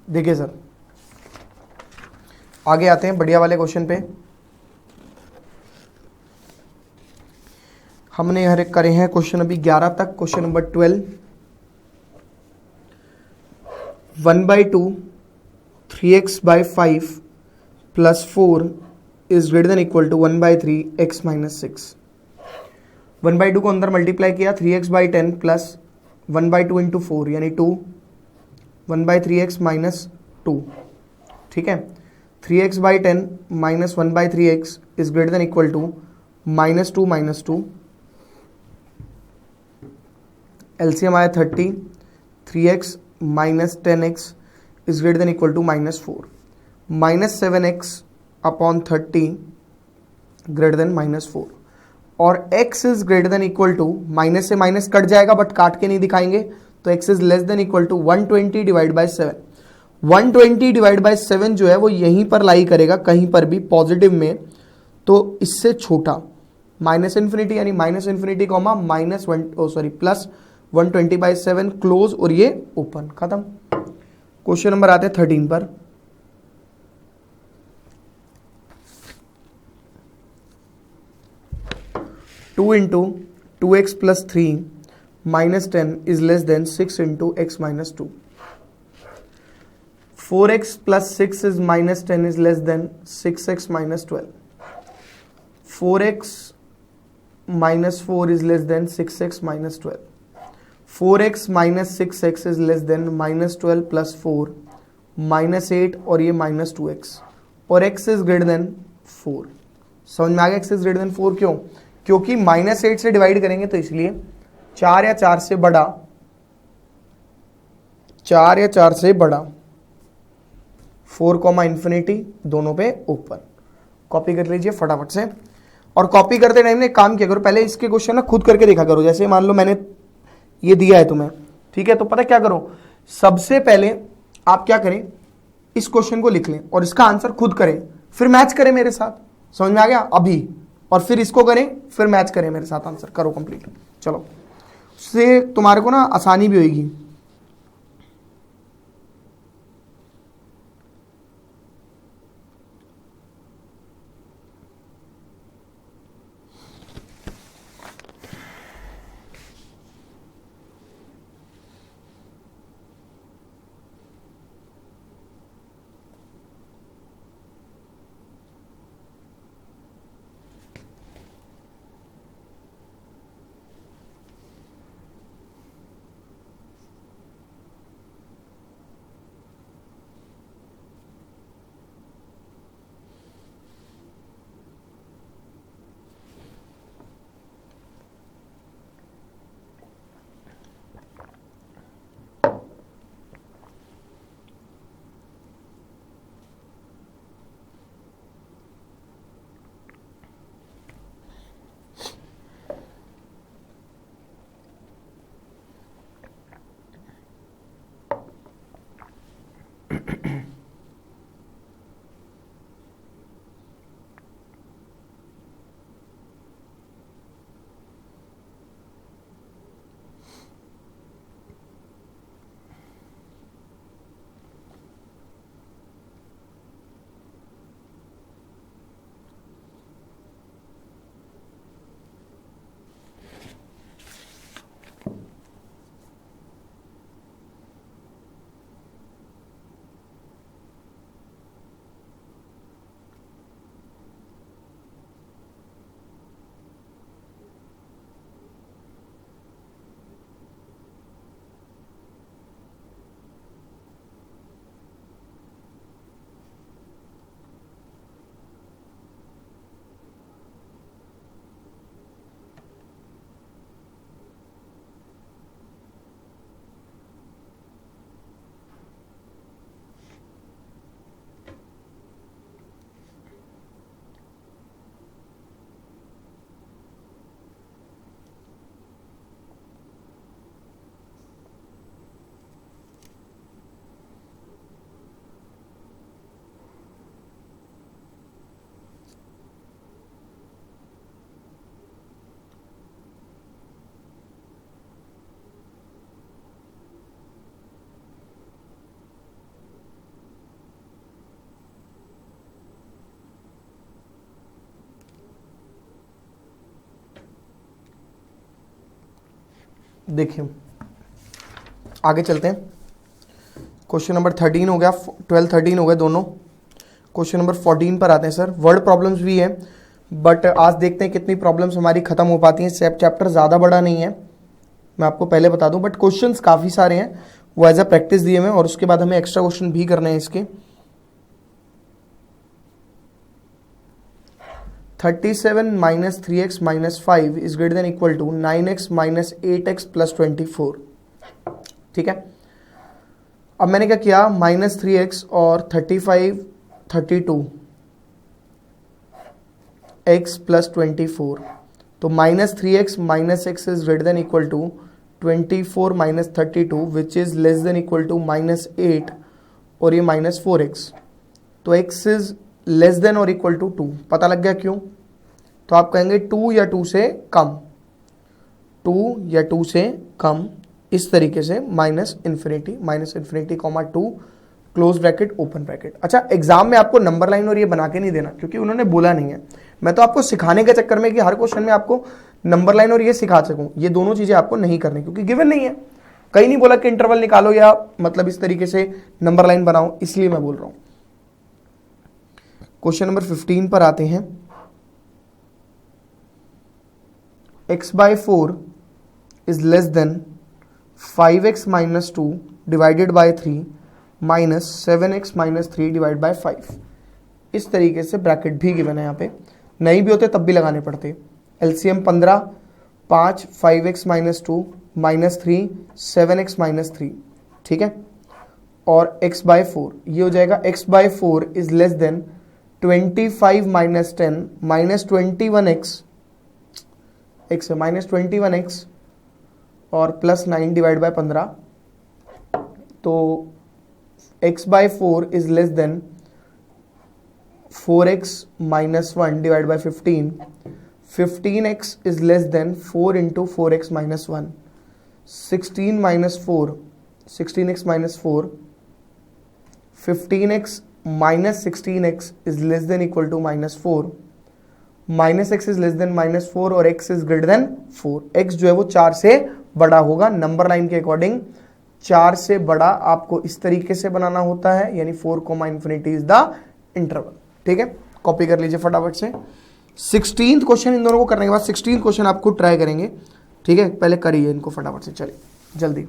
देखिए सर, आगे आते हैं बढ़िया वाले क्वेश्चन पे। हमने हर करे हैं क्वेश्चन अभी 11 तक। Question number 12, 1/2 3x/5 plus 4 is greater than equal to 1/3 x minus 6। 1/2 को अंदर मल्टीप्लाई किया 3x/10 प्लस 1/2 इंटू 4 यानी 2, 1/3x माइनस 2। ठीक है, 3x/10 minus 1/3x is greater than equal to -2 -2। LCM आया 30, 3x minus 10x is greater than equal to -4, -7x upon 30 greater than -4। और x is greater than equal to, minus से माइनस कट जाएगा बट काट के नहीं दिखाएंगे, तो x is less than equal to 120 divide by 7। 120 divide by 7 जो है वो यहीं पर लाई करेगा कहीं पर भी पॉजिटिव में, तो इससे छोटा माइनस इन्फिनिटी यानी minus infinity comma plus 120/7 close और ये ओपन, खत्म। क्वेश्चन नंबर आते हैं 13 पर। Two into 2x plus 3 minus 10 is less than 6 into x minus 2। 4x plus 6 is minus 10 is less then 6x minus 12। 4x minus 4 is less than 6x minus 12. 4x minus 6x is less than minus 12 plus 4 minus 8 और ये minus 2x और x is greater than 4। समझ में आ गया? x is greater than 4 क्यों? क्योंकि minus 8 से डिवाइड करेंगे तो इसलिए 4 या 4 से बड़ा, 4 या 4 से बड़ा 4 कॉमा इन्फिनिटी दोनों पे ओपन। कॉपी कर लीजिए फटाफट से। और कॉपी करते टाइम ने काम किया करो, पहले इसके क्वेश्चन ना खुद करके देखा करो। जैसे मान लो मैंने ये दिया है तुम्हें, ठीक है, तो पता क्या करो, सबसे पहले आप क्या करें, इस क्वेश्चन को लिख लें और इसका आंसर खुद करें, फिर मैच करें मेरे साथ। समझ में आ गया? अभी और फिर इसको करें, फिर मैच करें मेरे साथ, आंसर करो कंप्लीट। चलो, उससे तुम्हारे को ना आसानी भी होगी। देखिए आगे चलते हैं। क्वेश्चन नंबर 13 हो गया, 12 13 हो गए दोनों। क्वेश्चन नंबर 14 पर आते हैं सर। वर्ड प्रॉब्लम्स भी है, बट आज देखते हैं कितनी प्रॉब्लम्स हमारी खत्म हो पाती हैं। चैप्टर ज़्यादा बड़ा नहीं है, मैं आपको पहले बता दूं, बट क्वेश्चंस काफ़ी सारे हैं, वो एज अ प्रैक्टिस दिए हुए हैं, और उसके बाद हमें एक्स्ट्रा क्वेश्चन भी करने हैं इसके। 37 minus 3x minus 5 is greater than equal to 9x minus 8x plus 24। ठीक है, अब मैंने क्या किया, माइनस 3x और 35 32x प्लस 24, तो minus 3x minus x is greater than equal to 24 minus 32 which is less than equal to minus 8 और ये माइनस 4x, तो x इज लेस देन और इक्वल टू 2। पता लग गया क्यों? तो आप कहेंगे 2 या 2 से कम, 2 या 2 से कम, इस तरीके से minus infinity comma 2 close bracket open bracket. अच्छा, एग्जाम में आपको नंबर लाइन और ये बना के नहीं देना, क्योंकि उन्होंने बोला नहीं है। मैं तो आपको सिखाने के चक्कर में कि हर क्वेश्चन में आपको नंबर लाइन और ये सिखा सकूं, ये दोनों चीजें आपको नहीं करनी, क्योंकि गिवन नहीं है। कहीं नहीं बोला कि इंटरवल निकालो या मतलब इस तरीके से नंबर लाइन बनाओ, इसलिए मैं बोल रहा हूं। क्वेश्चन नंबर 15 पर आते हैं। x/4 is less than 5x minus 2 divided by 3 minus 7x minus 3 divided by 5। इस तरीके से ब्रैकेट भी गिवन है, यहाँ पे नहीं भी होते तब भी लगाने पड़ते। LCM 15, 5 5x minus 2 minus 3 7x minus 3, ठीक है, और x/4 ये हो जाएगा x/4 is less than 25 minus 10 minus 21x, x है माइनस 21x और प्लस 9 डिवाइड बाय 15, तो x/4 is less than 4x minus 1 divide by 15, 15x is less than 4 into 4x minus 1, 16 minus 4 16x minus 4, 15x minus 16x is less than equal to minus 4, minus x is less than minus 4 और x is greater than 4। x जो है वो 4 से बड़ा होगा, नंबर लाइन के अकॉर्डिंग 4 से बड़ा आपको इस तरीके से बनाना होता है, यानी 4 इन्फिनिटी इज द इंटरवल। ठीक है, कॉपी कर लीजिए फटाफट से। 16th क्वेश्चन इन दोनों को करने के बाद 16th क्वेश्चन आपको ट्राई करेंगे। ठीक है, पहले करिए इनको फटाफट से, चलिए जल्दी।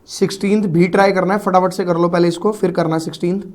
सिक्सटींथ भी ट्राई करना है, फटाफट से कर लो पहले इसको, फिर करना 16th।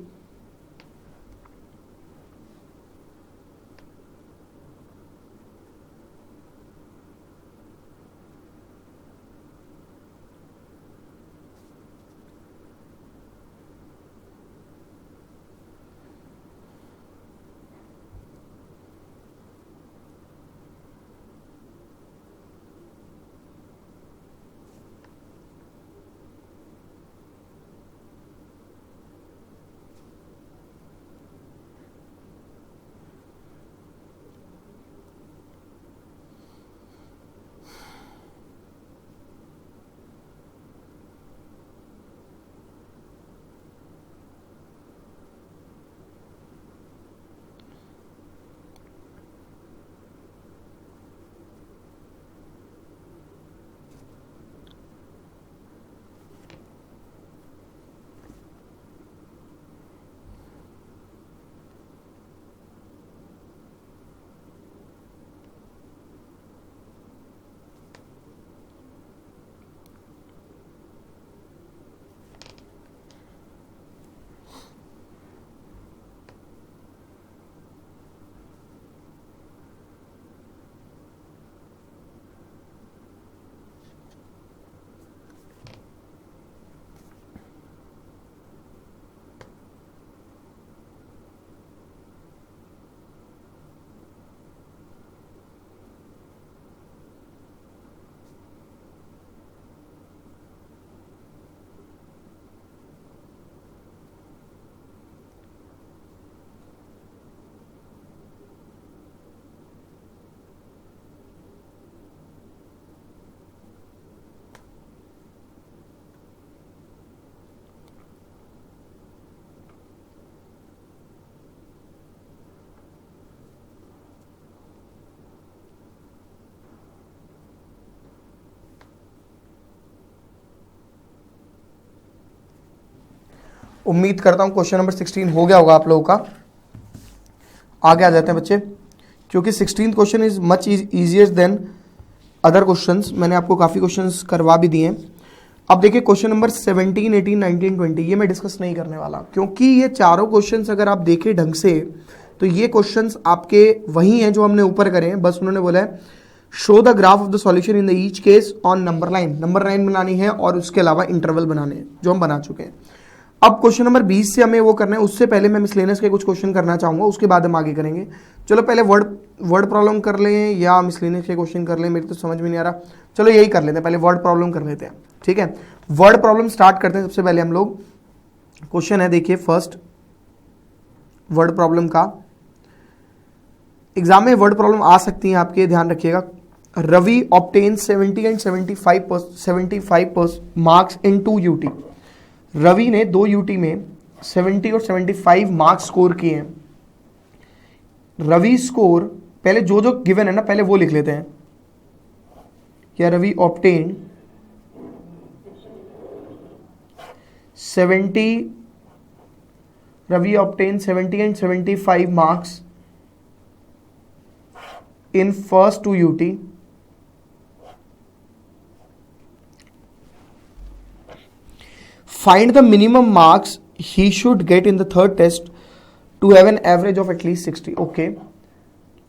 उम्मीद करता हूं क्वेश्चन नंबर 16 हो गया होगा आप लोगों का। आगे आ जाते हैं बच्चे, क्योंकि 16th question is much easier than other questions. मैंने आपको काफ़ी क्वेश्चंस करवा भी दिए हैं। अब देखिए क्वेश्चन नंबर 17, 18, 19, 20 ये मैं डिस्कस नहीं करने वाला, क्योंकि ये चारों क्वेश्चंस अगर आप देखें ढंग से तो ये क्वेश्चंस आपके वही हैं जो हमने ऊपर करे हैं। बस उन्होंने बोला है show the graph of the solution in the each case on number line बनानी है और उसके अलावा इंटरवल बनाने हैं, जो हम बना चुके हैं। अब क्वेश्चन नंबर 20 से हमें वो करना है, उससे पहले मैं मिसलेनियस के कुछ क्वेश्चन करना चाहूंगा, उसके बाद हम आगे करेंगे। चलो पहले वर्ड प्रॉब्लम कर लें या मिसलेनियस के क्वेश्चन कर लें, मेरे तो समझ में नहीं आ रहा। चलो यही कर लेते हैं, पहले वर्ड प्रॉब्लम कर लेते हैं, ठीक है। वर्ड प्रॉब्लम स्टार्ट करते हैं। सबसे पहले हम लोग क्वेश्चन है, देखिए फर्स्ट वर्ड प्रॉब्लम का। एग्जाम में वर्ड प्रॉब्लम आ सकती है आपके, ध्यान रखिएगा। Ravi obtain 70 and 75 marks in 2 UT. Ravi ने 2 यूटी में 70 और 75 मार्क्स स्कोर किए हैं। रवि स्कोर, पहले जो जो गिवन है ना पहले वो लिख लेते हैं। क्या Ravi obtain 70 and 75 marks in first 2 UT. Find the minimum marks he should get in the third test to have an average of at least 60. Okay.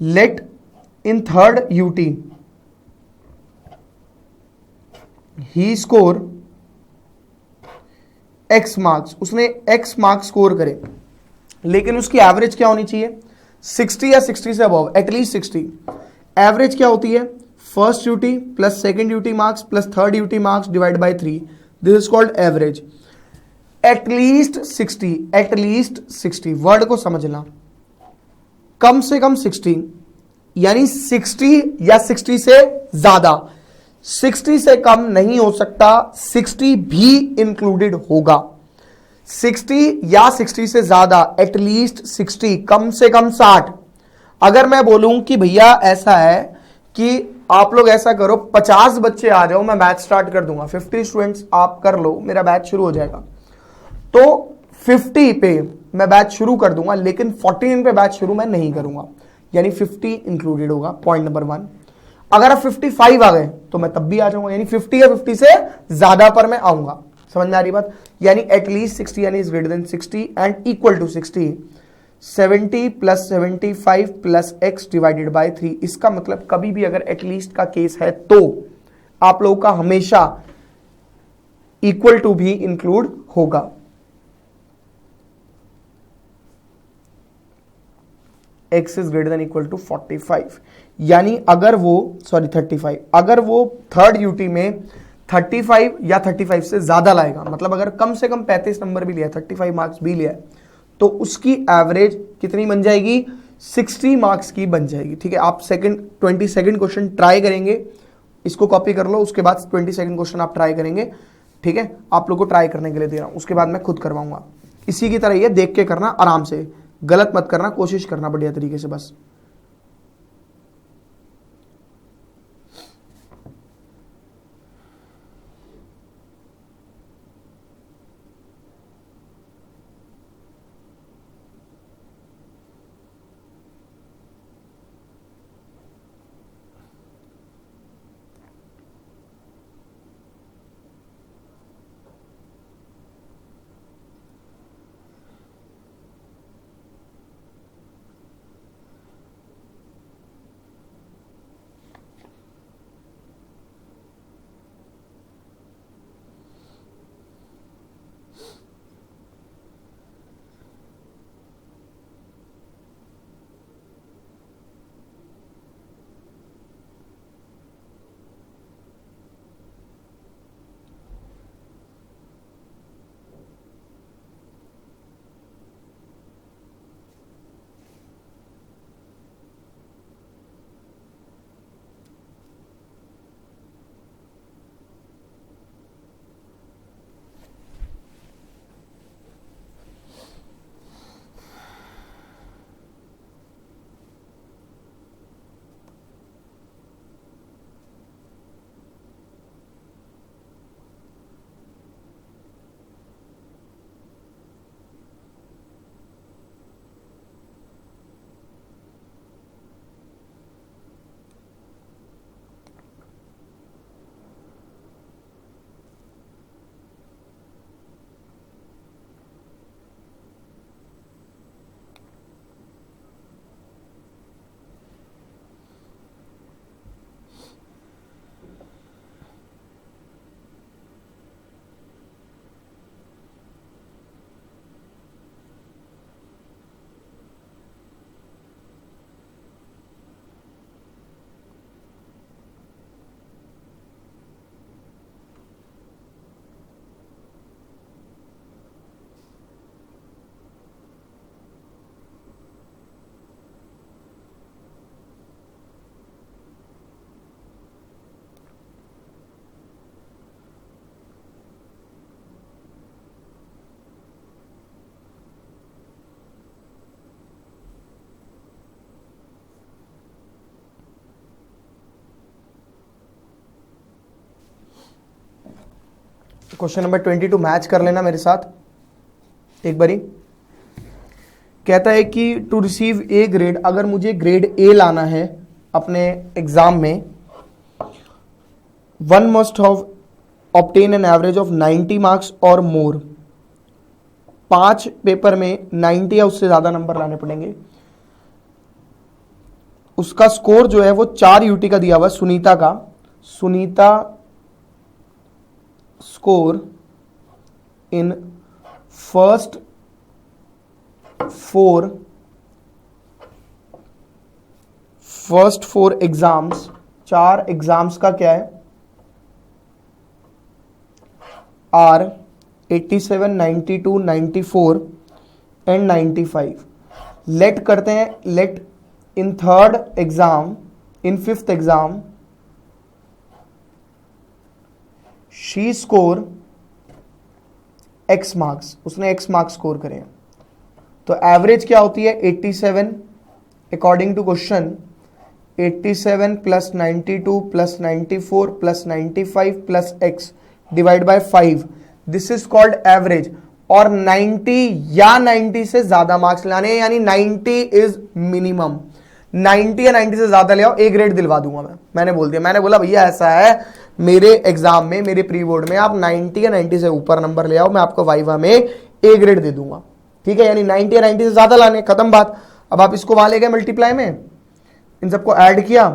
Let in third UT he score X marks. उसने X marks स्कोर करे, लेकिन उसकी एवरेज क्या होनी चाहिए? 60 या 60 से अबव, एटलीस्ट 60। एवरेज क्या होती है? First UT plus second UT marks plus third UT marks divide by 3, this is called average. At least 60, at least 60 word को समझना, कम से कम 60 यानी 60 या 60 से ज्यादा। 60 से कम नहीं हो सकता, 60 भी इंक्लूडेड होगा। 60 या 60 से ज्यादा, एटलीस्ट 60, कम से कम 60। अगर मैं बोलूं कि भैया ऐसा है कि आप लोग ऐसा करो 50 बच्चे आ जाओ, मैं बैच स्टार्ट कर दूंगा, 50 स्टूडेंट्स आप कर लो, मेरा बैच शुरू हो जाएगा, तो 50 पे मैं बैच शुरू कर दूंगा, लेकिन 14 पे बैच शुरू मैं नहीं करूंगा, यानी 50 इंक्लूडेड होगा, पॉइंट नंबर 1। अगर आप 55 आ गए तो मैं तब भी आ जाऊंगा, यानी 50 या 50 से ज्यादा पर मैं आऊंगा। समझ में आ रही बात? यानी एटलीस्ट 60 यानी is greater than 60 and equal to 60। 70 plus 75 plus x divided by 3। इसका मतलब कभी भी अगर एटलीस्ट का केस है तो आप लोगों का हमेशा इक्वल टू भी इंक्लूड होगा। x is greater than equal to 45, यानी अगर वो 35, अगर वो थर्ड यूटी में 35 या 35 से ज्यादा लाएगा, मतलब अगर कम से कम 35 नंबर भी लिया, 35 मार्क्स भी लिया है, तो उसकी एवरेज कितनी बन जाएगी? 60 मार्क्स की बन जाएगी। ठीक है, आप 22nd क्वेश्चन ट्राई करेंगे, इसको कॉपी कर लो, उसके बाद 22nd क्वेश्चन आप ट्राई करेंगे। ठीक है, आप लोग को ट्राई करने के लिए दे रहा हूं, उसके बाद मैं खुद करवाऊंगा। इसी की तरह ये देख के करना, आराम से, गलत मत करना, कोशिश करना बढ़िया तरीके से बस। क्वेश्चन नंबर 22 मैच कर लेना मेरे साथ एक बारी। कहता है कि टू रिसीव ए ग्रेड, अगर मुझे ग्रेड ए लाना है अपने एग्जाम में, one must have obtain an average of 90 marks और मोर। 5 पेपर में 90 या उससे ज्यादा नंबर लाने पड़ेंगे। उसका स्कोर जो है वो 4 यूटी का दिया हुआ सुनीता का। Sunita score in first 4 exams, 4 exams का क्या है, आर 87, 92, 94 एंड 95। लेट करते हैं, let in third exam, in fifth exam she score x marks, उसने एक्स मार्क्स स्कोर करे। तो एवरेज क्या होती है 87 according to question, 87 plus 92 plus 94 plus 95 plus x divide by 5, this is called average. और 90 या 90 से ज्यादा मार्क्स लाने, यानी 90 इज मिनिमम। 90 या 90 से ज्यादा ले आओ, ए ग्रेड दिलवा दूंगा मैंने बोल दिया। मैंने बोला भैया ऐसा है मेरे एग्जाम में, मेरे प्री बोर्ड में आप 90 या 90 से ऊपर नंबर ले आओ, मैं आपको वाइवा में ए ग्रेड दे दूंगा। ठीक है, यानी 90 या 90 से ज्यादा लाने, खत्म बात। अब आप इसको वहां ले गए मल्टीप्लाई में, इन सबको ऐड किया,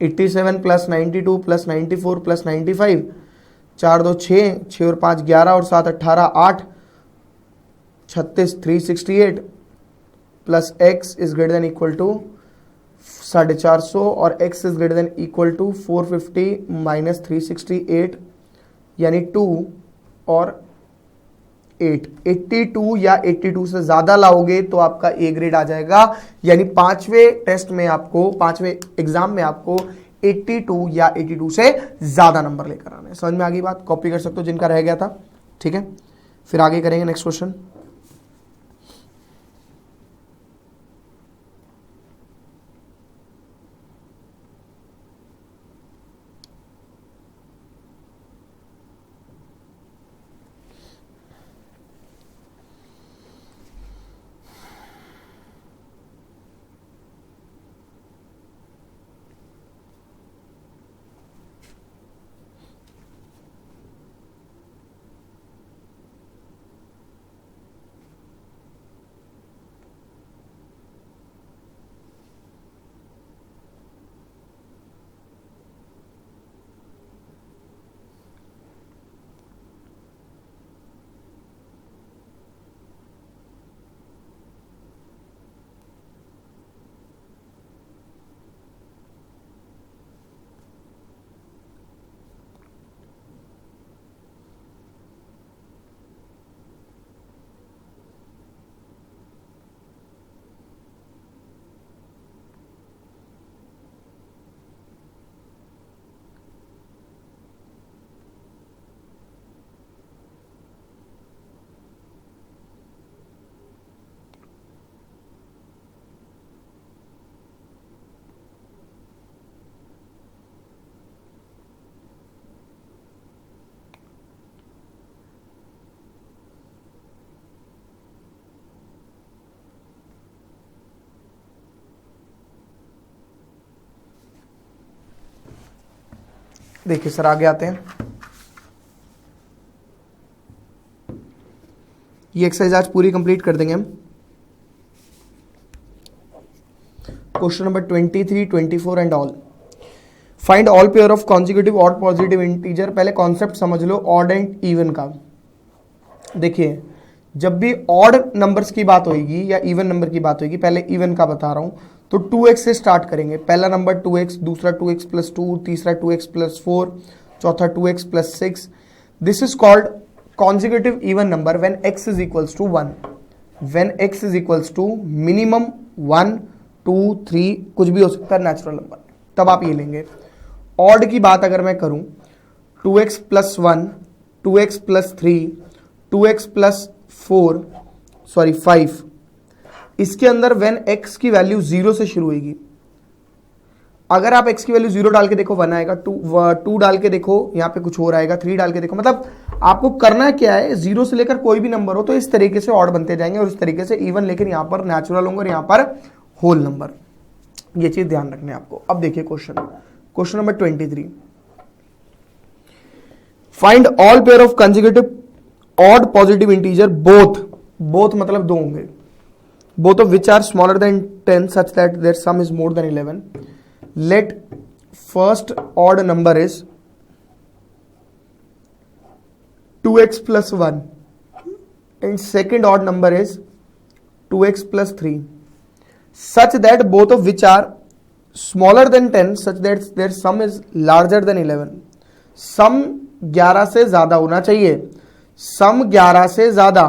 87 प्लस 92 प्लस 94 प्लस 95, 4 2 6, 6 और 5 11 और 7 18 8, 36 368 plus x is greater than equal to 450 और x is greater than equal to 450 minus 368 यानी 2 और 8, 82 या 82 से ज्यादा लाओगे तो आपका ए ग्रेड आ जाएगा। यानी 5वें टेस्ट में आपको, 5वें एग्जाम में आपको 82 या 82 से ज्यादा नंबर लेकर आना है। समझ में आ गई बात? कॉपी कर सकते हो जिनका रह गया था। ठीक है, फिर आगे करेंगे नेक्स्ट क्वेश्चन। देखिए सर आगे आते हैं। ये एक्सरसाइज आज पूरी कंप्लीट कर देंगे हम। Question number 23, 24 and all. Find all pair of consecutive odd positive integer. पहले कॉन्सेप्ट समझ लो ऑड एंड इवन का। देखिए जब भी ऑड नंबर्स की बात होगी या इवन नंबर की बात होगी, पहले इवन का बता रहा हूं, तो 2x से स्टार्ट करेंगे। पहला नंबर 2x, दूसरा 2x प्लस 2, तीसरा 2x प्लस 4, चौथा 2x plus 6। This is called consecutive even number when x is equals to 1। When x is equals to minimum 1 2 3, कुछ भी हो सकता है नेचुरल नंबर, तब आप ये लेंगे। ऑड की बात अगर मैं करूं, 2x plus 1, 2x plus 3, 2x plus 5, इसके अंदर व्हेन x की वैल्यू 0 से शुरू होगी। अगर आप x की वैल्यू 0 डाल के देखो 1 आएगा, 2 डाल के देखो यहाँ पे कुछ और आएगा, 3 डाल के देखो, मतलब आपको करना क्या है, 0 से लेकर कोई भी नंबर हो तो इस तरीके से ऑड बनते जाएंगे और इस तरीके से इवन, लेकिन यहाँ पर नेचुरल होंगे और यहाँ पर होल नंबर। ये चीज ध्यान रखनी है आपको। अब देखिए question number 23, find all pair of consecutive odd positive integer both मतलब दो होंगे, both of which are smaller than 10 such that their sum is more than 11. Let first odd number is 2x plus 1 and second odd number is 2x plus 3 such that both of which are smaller than 10 such that their sum is larger than 11. sum 11 से ज्यादा होना चाहिए, sum 11 से ज्यादा,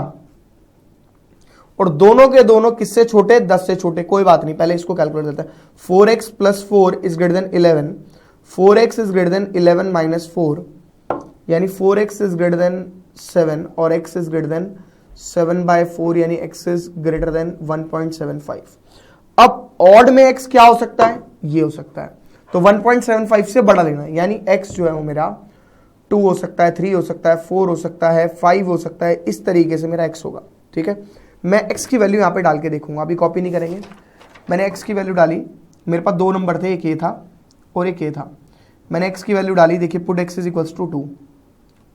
और दोनों के दोनों किससे छोटे, 10 से छोटे। कोई बात नहीं, पहले इसको कैलकुलेट करते हैं। 4x plus 4 is greater then 11, 4x is greater then 11 minus 4, यानी 4x इज ग्रेटर देन 7 और x इज ग्रेटर देन 7/4, यानी x इज ग्रेटर देन 1.75। अब ऑड में x क्या हो सकता है, ये हो सकता है, तो 1.75 से बड़ा लेना है, यानी x जो है वो मेरा 2 हो सकता है, 3 हो सकता है, 4 हो सकता है, 5 हो सकता है, इस तरीके से मेरा x होगा। ठीक है, मैं x की वैल्यू यहाँ पे डाल के देखूंगा, अभी कॉपी नहीं करेंगे। मैंने x की वैल्यू डाली, मेरे पास दो नंबर थे, एक ये था और एक ये था। मैंने x की वैल्यू डाली, देखिए put x is equals to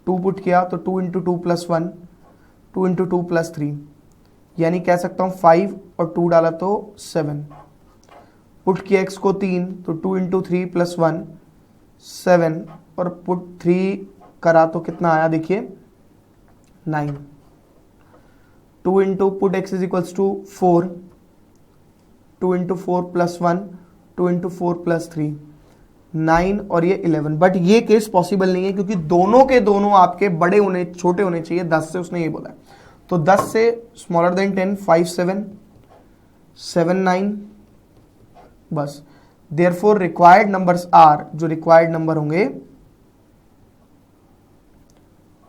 2 put किया तो 2 इंटू 2 प्लस 1, 2 इंटू 2 प्लस 3, यानी कह सकता हूँ 5 और 2 डाला तो 7। पुट किया x को 3 तो 2 इंटू 3 प्लस 1 7, और पुट 3 करा तो कितना आया, देखिए 9। 2 into put x is equals to 4, 2 into 4 plus 1, 2 into 4 plus 3, 9 और ये 11। बट ये केस पॉसिबल नहीं है क्योंकि दोनों के दोनों आपके बड़े होने, छोटे होने चाहिए 10 से, उसने ये बोला है। तो 10 से स्मॉलर देन 10, 5 7, 7 9, बस। देयरफॉर रिक्वायर्ड नंबर्स आर, जो रिक्वायर्ड नंबर होंगे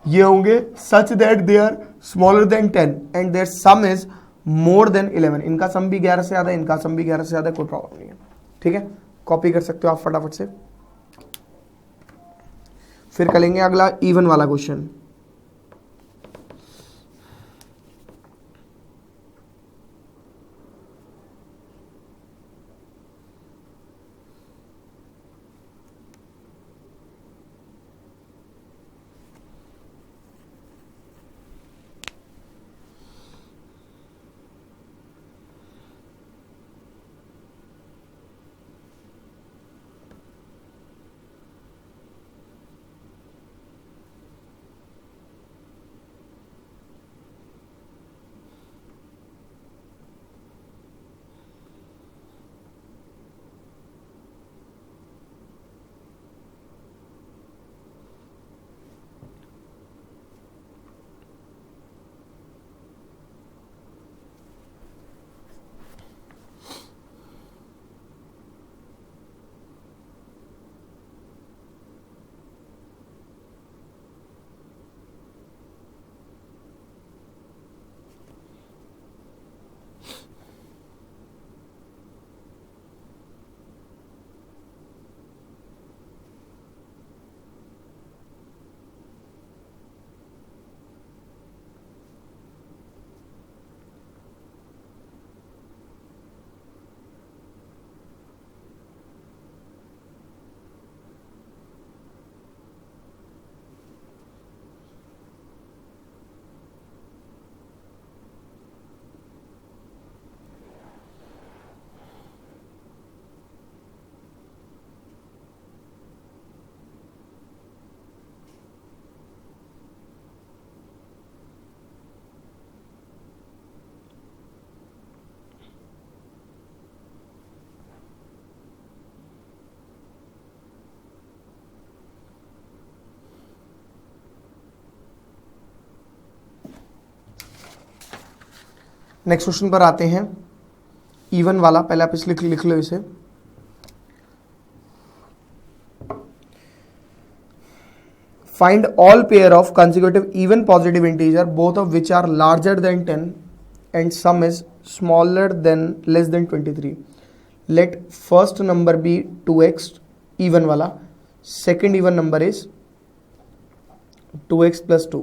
ये होंगे such that they are smaller than 10 and their sum is more than 11। इनका सम भी 11 से ज्यादा है, इनका सम भी 11 से ज्यादा है, कोई प्रॉब्लम नहीं है। ठीक है, कॉपी कर सकते हो आप फटाफट से। फिर करेंगे अगला इवन वाला क्वेश्चन। नेक्स्ट क्वेश्चन पर आते हैं, इवन वाला। पहले आप इसे लिख लो इसे। Find all pair of consecutive even positive integer both of which are larger than 10 and sum is smaller than less than 23. let first number be 2x even वाला, second even number is 2x plus 2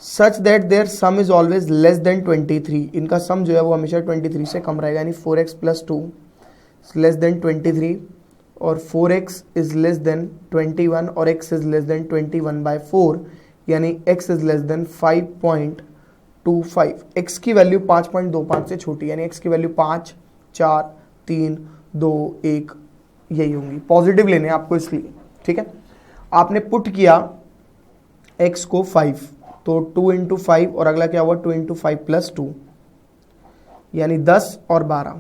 such that their sum is always less than 23. इनका सम जो है वो हमेशा 23 से कम रहेगा, यानी 4x plus 2 लेस देन 23 और 4x इज लेस देन 21 और x is less then 21 by 4, यानी x is less then 5.25. x की वैल्यू 5.25 से छोटी, यानी x की वैल्यू 5, 4, 3, 2, 1 यही होंगी. पॉजिटिव लेने हैं आपको इसलिए, ठीक है. आपने पुट किया x को 5, तो 2 इंटू 5 और अगला क्या हुआ 2 इंटू 5 प्लस 2, यानी 10 और 12.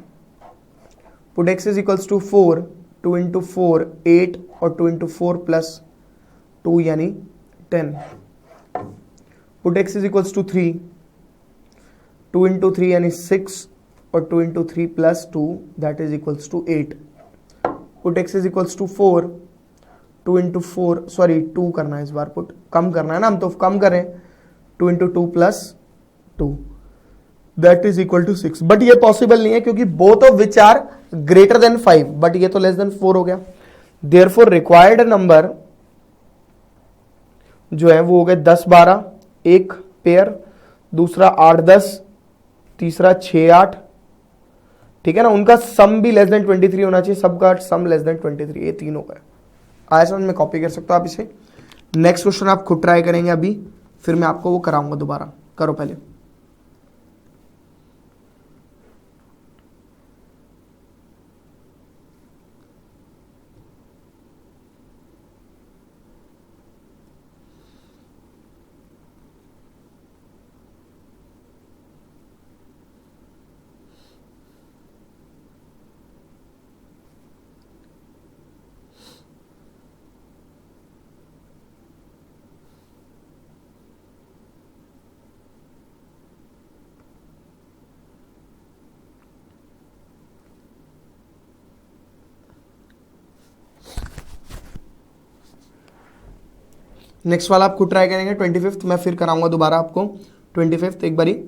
Put x is equals to 4, 2 into 4 8 और 2 इंटू 4 प्लस 2 यानी 10. Put x is equals to 3, 2 into 3 यानी 6 और 2 into 3 plus 2 that is equals to 8. Put x is equals to 4, 2 into 4 sorry 2 करना है इस बार, पुट कम करना है ना, हम तो कम करें, 2 into 2 plus 2 that is equal to 6. But ये पॉसिबल नहीं है क्योंकि both of which are greater than 5, but ये तो लेस देन 4 हो गया. देयरफॉर रिक्वायर्ड नंबर जो है वो हो गए 10 12 एक पेयर, दूसरा 8 10, तीसरा 6 8, ठीक है ना. उनका सम भी लेस देन 23 होना चाहिए, सबका सम लेस देन 23, ये तीन हो गए. आया समझ में, कॉपी कर सकते हो आप इसे. नेक्स्ट क्वेश्चन आप खुद ट्राई करेंगे अभी, फिर मैं आपको वो कराऊंगा दोबारा. करो पहले. नेक्स्ट वाला आप खुद ट्राई करेंगे. 25th मैं फिर कराऊंगा दोबारा आपको. 25th एक बारी.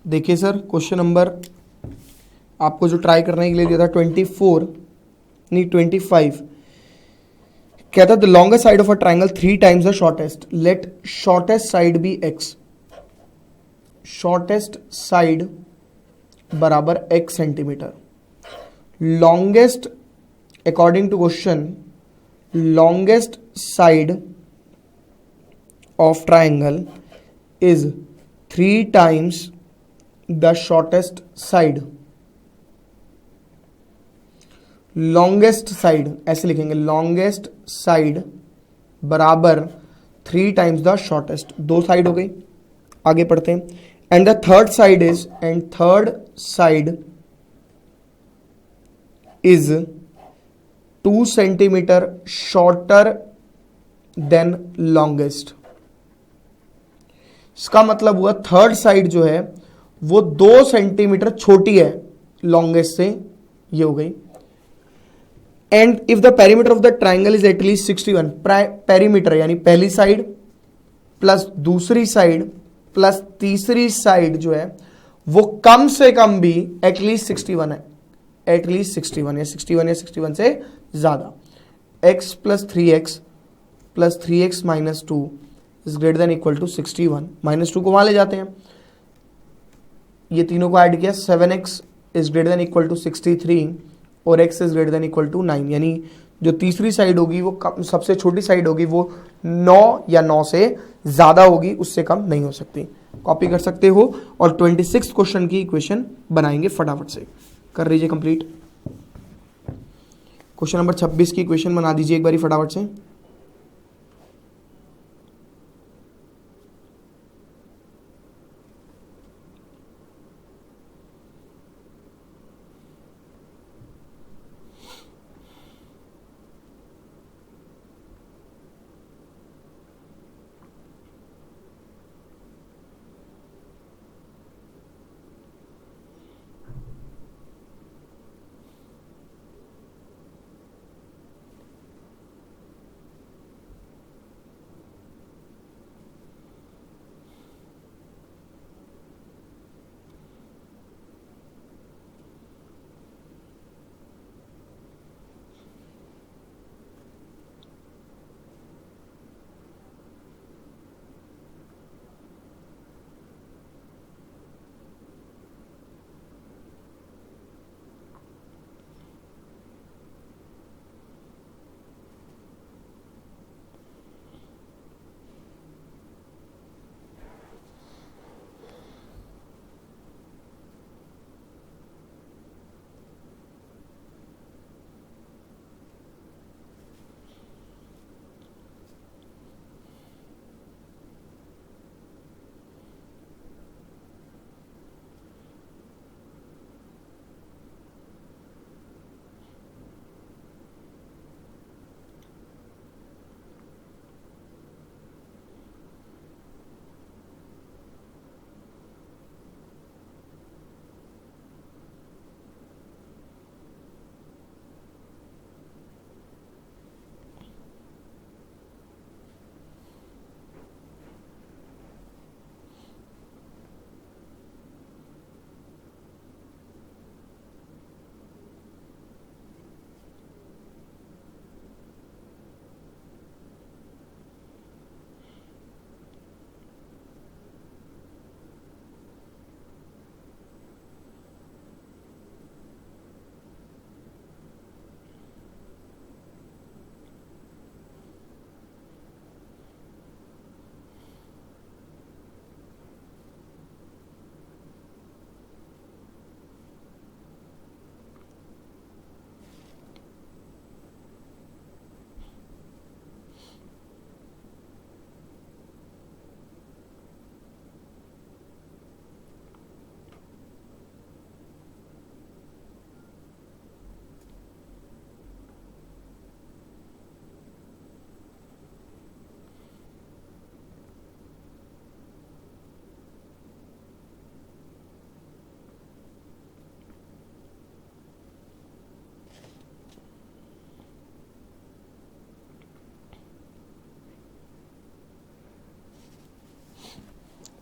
देखिए सर, क्वेश्चन नंबर आपको जो ट्राई करने के लिए दिया था 24 नहीं 25, कहता the longest side of a triangle 3 times the shortest, let shortest side be x. Shortest side बराबर x centimetre, longest according to question longest side of triangle is 3 times the shortest side. Longest side ऐसे लिखेंगे, लॉन्गेस्ट साइड बराबर 3 times द शॉर्टेस्ट। 2 साइड हो गई, आगे पढ़ते हैं। And the third side is 2 centimetre shorter than longest. इसका मतलब हुआ थर्ड साइड जो है वो 2 सेंटीमीटर छोटी है लॉन्गेस्ट से, ये हो गई। And if the perimeter of the triangle is at least 61, perimeter यानी पहली साइड प्लस दूसरी साइड प्लस तीसरी साइड जो है वो कम से कम भी एटलीस्ट 61 है, एटलीस्ट 61 या 61 से ज्यादा। x plus 3x plus 3x minus 2 is greater than equal to 61। Minus 2 को वहां ले जाते हैं, ये तीनों को ऐड किया, 7x is greater than equal to 63 और x is greater than equal to 9। यानी जो तीसरी साइड होगी वो सबसे छोटी साइड होगी, वो 9 या 9 से ज्यादा होगी, उससे कम नहीं हो सकती। कॉपी कर सकते हो और 26 क्वेश्चन की इक्वेशन बनाएंगे फटाफट से। कर लीजिए कंप्लीट। क्वेश्चन नंबर 26 की इक्वेशन बना दीजिए एक बारी फटाफट से।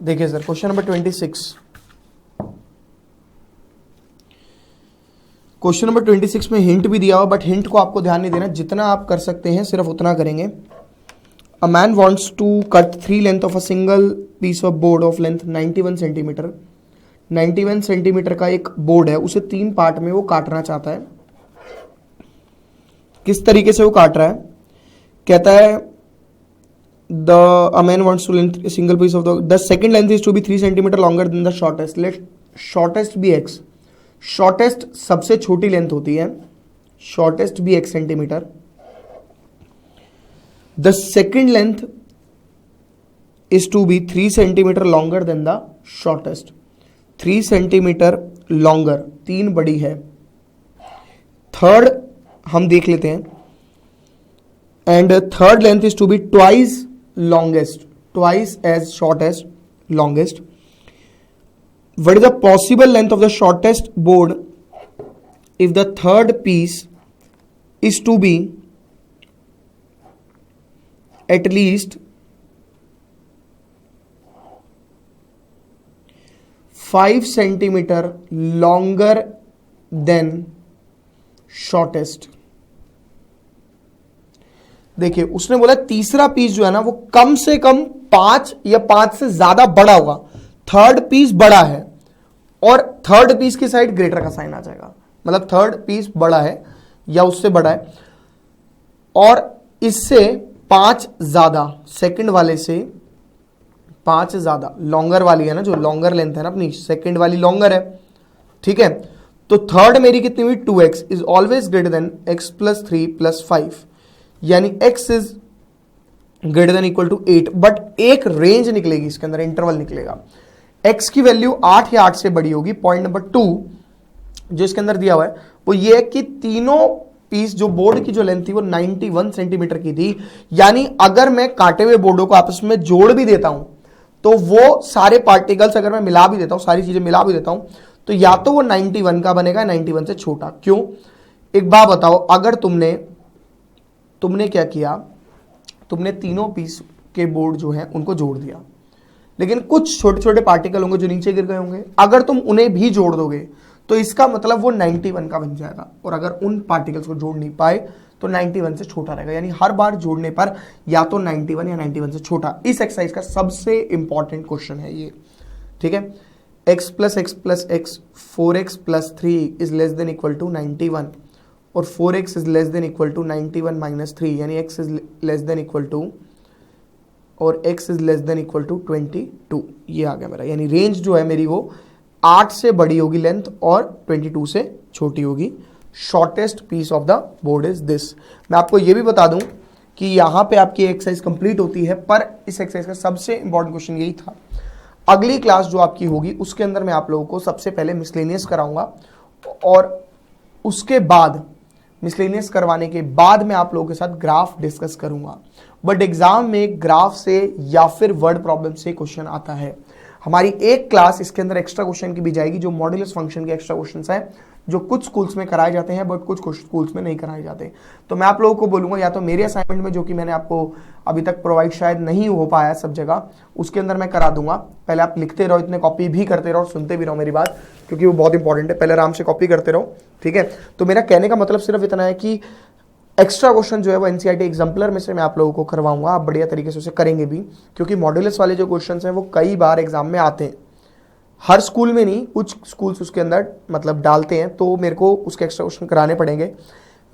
देखिए sir question number 26, question number 26 में हिंट भी दिया हुआ, बट हिंट को आपको ध्यान नहीं देना, जितना आप कर सकते हैं सिर्फ उतना करेंगे। A man wants to cut 3 length of a single piece of board of length 91 centimetre. 91 centimetre का एक बोर्ड है, उसे 3 पार्ट में वो काटना चाहता है. किस तरीके से वो काट रहा है? कहता है a man wants to length a single piece of the second length is to be 3 centimeter longer than the shortest. Let shortest be x. shortest सबसे छोटी लेंथ होती है, shortest भी x centimetre. The second length is to be 3 centimeter longer than the shortest. 3 centimeter longer, 3 बड़ी है. थर्ड हम देख लेते हैं. And third length is to be twice longest, twice as short as longest. What is the possible length of the shortest board if the third piece is to be at least 5 centimeter longer than shortest? देखिए उसने बोला तीसरा पीस जो है ना वो कम से कम 5 या 5 से ज्यादा बड़ा होगा. थर्ड पीस बड़ा है और थर्ड पीस की साइड ग्रेटर का साइन आ जाएगा. मतलब थर्ड पीस बड़ा है या उससे बड़ा है और इससे 5 ज्यादा, सेकंड वाले से 5 ज्यादा, लॉन्गर वाली है ना, जो लॉन्गर लेंथ है ना अपनी, सेकंड वाली लॉन्गर है. ठीक है, तो थर्ड मेरी कितनी हुई? 2x is always greater than x plus 3 plus 5, यानी x is greater than equal to 8. But एक रेंज निकलेगी इसके अंदर, इंटरवल निकलेगा. x की वैल्यू 8 या 8 से बड़ी होगी. पॉइंट नंबर 2 जो इसके अंदर दिया हुआ है वो ये है कि तीनों पीस जो बोर्ड की जो लेंथ थी वो 91 सेंटीमीटर की थी. यानी अगर मैं काटे हुए बोर्डों को आपस में जोड़ भी देता हूं तो वो सारे पार्टिकल्स अगर मैं मिला भी देता हूं, सारी चीजें मिला भी देता हूं, तो या तो वो 91 का बनेगा, 91 से छोटा. क्यों? एक बात बताओ, अगर तुमने क्या किया, तुमने तीनों पीस के बोर्ड जो है उनको जोड़ दिया, लेकिन कुछ छोटे छोटे पार्टिकल होंगे जो नीचे गिर गए होंगे, अगर तुम उन्हें भी जोड़ दोगे तो इसका मतलब वो 91 का बन जाएगा. और अगर उन पार्टिकल्स को जोड़ नहीं पाए तो 91 से छोटा रहेगा. यानी हर बार जोड़ने पर या तो 91 या 91 से छोटा. इस एक्सरसाइज का सबसे इंपॉर्टेंट क्वेश्चन है ये. ठीक है, x plus x plus x 4x plus 3 is less than equal to 91 और 4x is less than equal to 91 minus 3, यानी x is less than equal to और x is less than equal to 22. ये आ गया मेरा. यानी रेंज जो है मेरी वो 8 से बड़ी होगी लेंथ और 22 से छोटी होगी. Shortest piece of the board is this. मैं आपको ये भी बता दूं कि यहां पे आपकी एक्सरसाइज कंप्लीट होती है, पर इस एक्सरसाइज का सबसे इंपॉर्टेंट क्वेश्चन यही था. अगली क्लास जो आपकी होगी उसके अंदर मैं आप लोगों को सबसे पहले मिसलेनियस कराऊंगा और उसके बाद मिसलेनियस करवाने के बाद मैं आप लोगों के साथ ग्राफ डिस्कस करूंगा. बट एग्जाम में ग्राफ से या फिर वर्ड प्रॉब्लम से क्वेश्चन आता है. हमारी एक क्लास इसके अंदर एक्स्ट्रा क्वेश्चन की भी जाएगी जो मॉड्यूलस फंक्शन के एक्स्ट्रा क्वेश्चंस हैं जो कुछ स्कूल्स में कराए जाते हैं बट कुछ स्कूल्स में नहीं कराए जाते. तो मैं आप लोगों को बोलूंगा या तो मेरे असाइनमेंट में जो कि मैंने आपको अभी तक प्रोवाइड शायद नहीं हो पाया सब जगह, उसके अंदर मैं करा दूंगा. पहले आप लिखते रहो, इतने कॉपी भी करते रहो, सुनते भी रहो मेरी बात, क्योंकि वो बहुत इंपॉर्टेंट है. पहले आराम से कॉपी करते रहो. ठीक है, तो मेरा कहने का मतलब सिर्फ इतना है कि एक्स्ट्रा क्वेश्चन जो है वो एनसीईआरटी एग्जाम्पलर में से मैं आप लोगों को करवाऊंगा. आप बढ़िया तरीके से उसे करेंगे भी, क्योंकि मॉड्यूलस वाले जो क्वेश्चन हैं वो कई बार एग्जाम में आते हैं. हर स्कूल में नहीं, कुछ स्कूल्स उसके अंदर मतलब डालते हैं, तो मेरे को उसके एक्स्ट्रा क्वेश्चन कराने पड़ेंगे.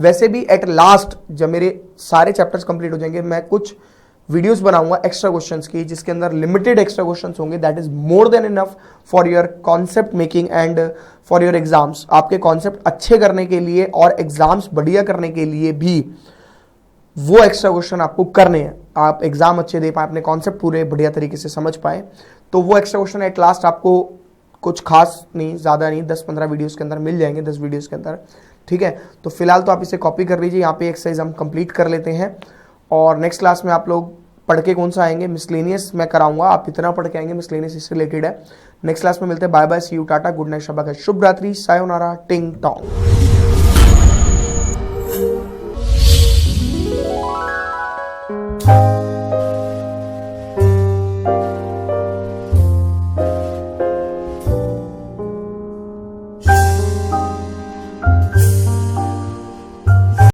वैसे भी एट लास्ट जब मेरे सारे चैप्टर्स कंप्लीट हो जाएंगे मैं कुछ वीडियोस बनाऊंगा एक्स्ट्रा क्वेश्चंस की, जिसके अंदर लिमिटेड एक्स्ट्रा क्वेश्चंस होंगे. That is more than enough for your concept making and for your exams. आपके कॉन्सेप्ट अच्छे करने के लिए और एग्जाम्स बढ़िया करने के लिए भी वो एक्स्ट्रा क्वेश्चन आपको करने हैं. आप एग्जाम अच्छे दे पाए, अपने कॉन्सेप्ट पूरे बढ़िया तरीके से समझ पाए, तो वो एक्स्ट्रा क्वेश्चन एट लास्ट आपको कुछ खास नहीं, ज़्यादा नहीं, 10-15 वीडियोस के अंदर मिल जाएंगे, 10 वीडियोस के अंदर. ठीक है, तो फिलहाल तो आप इसे कॉपी कर लीजिए. यहाँ पे एक्सरसाइज हम कंप्लीट कर लेते हैं और नेक्स्ट क्लास में आप लोग पढ़ के कौन सा आएंगे, मिसलेनियस मैं कराऊंगा. आप इतना पढ़ के आएंगे, मिसलेनियस इससे रिलेटेड है. नेक्स्ट क्लास में मिलते हैं. Bye bye, see you, ta-ta, good night, शबा खैर, शुभ रात्रि, सायोनारा, टिंग टोंग.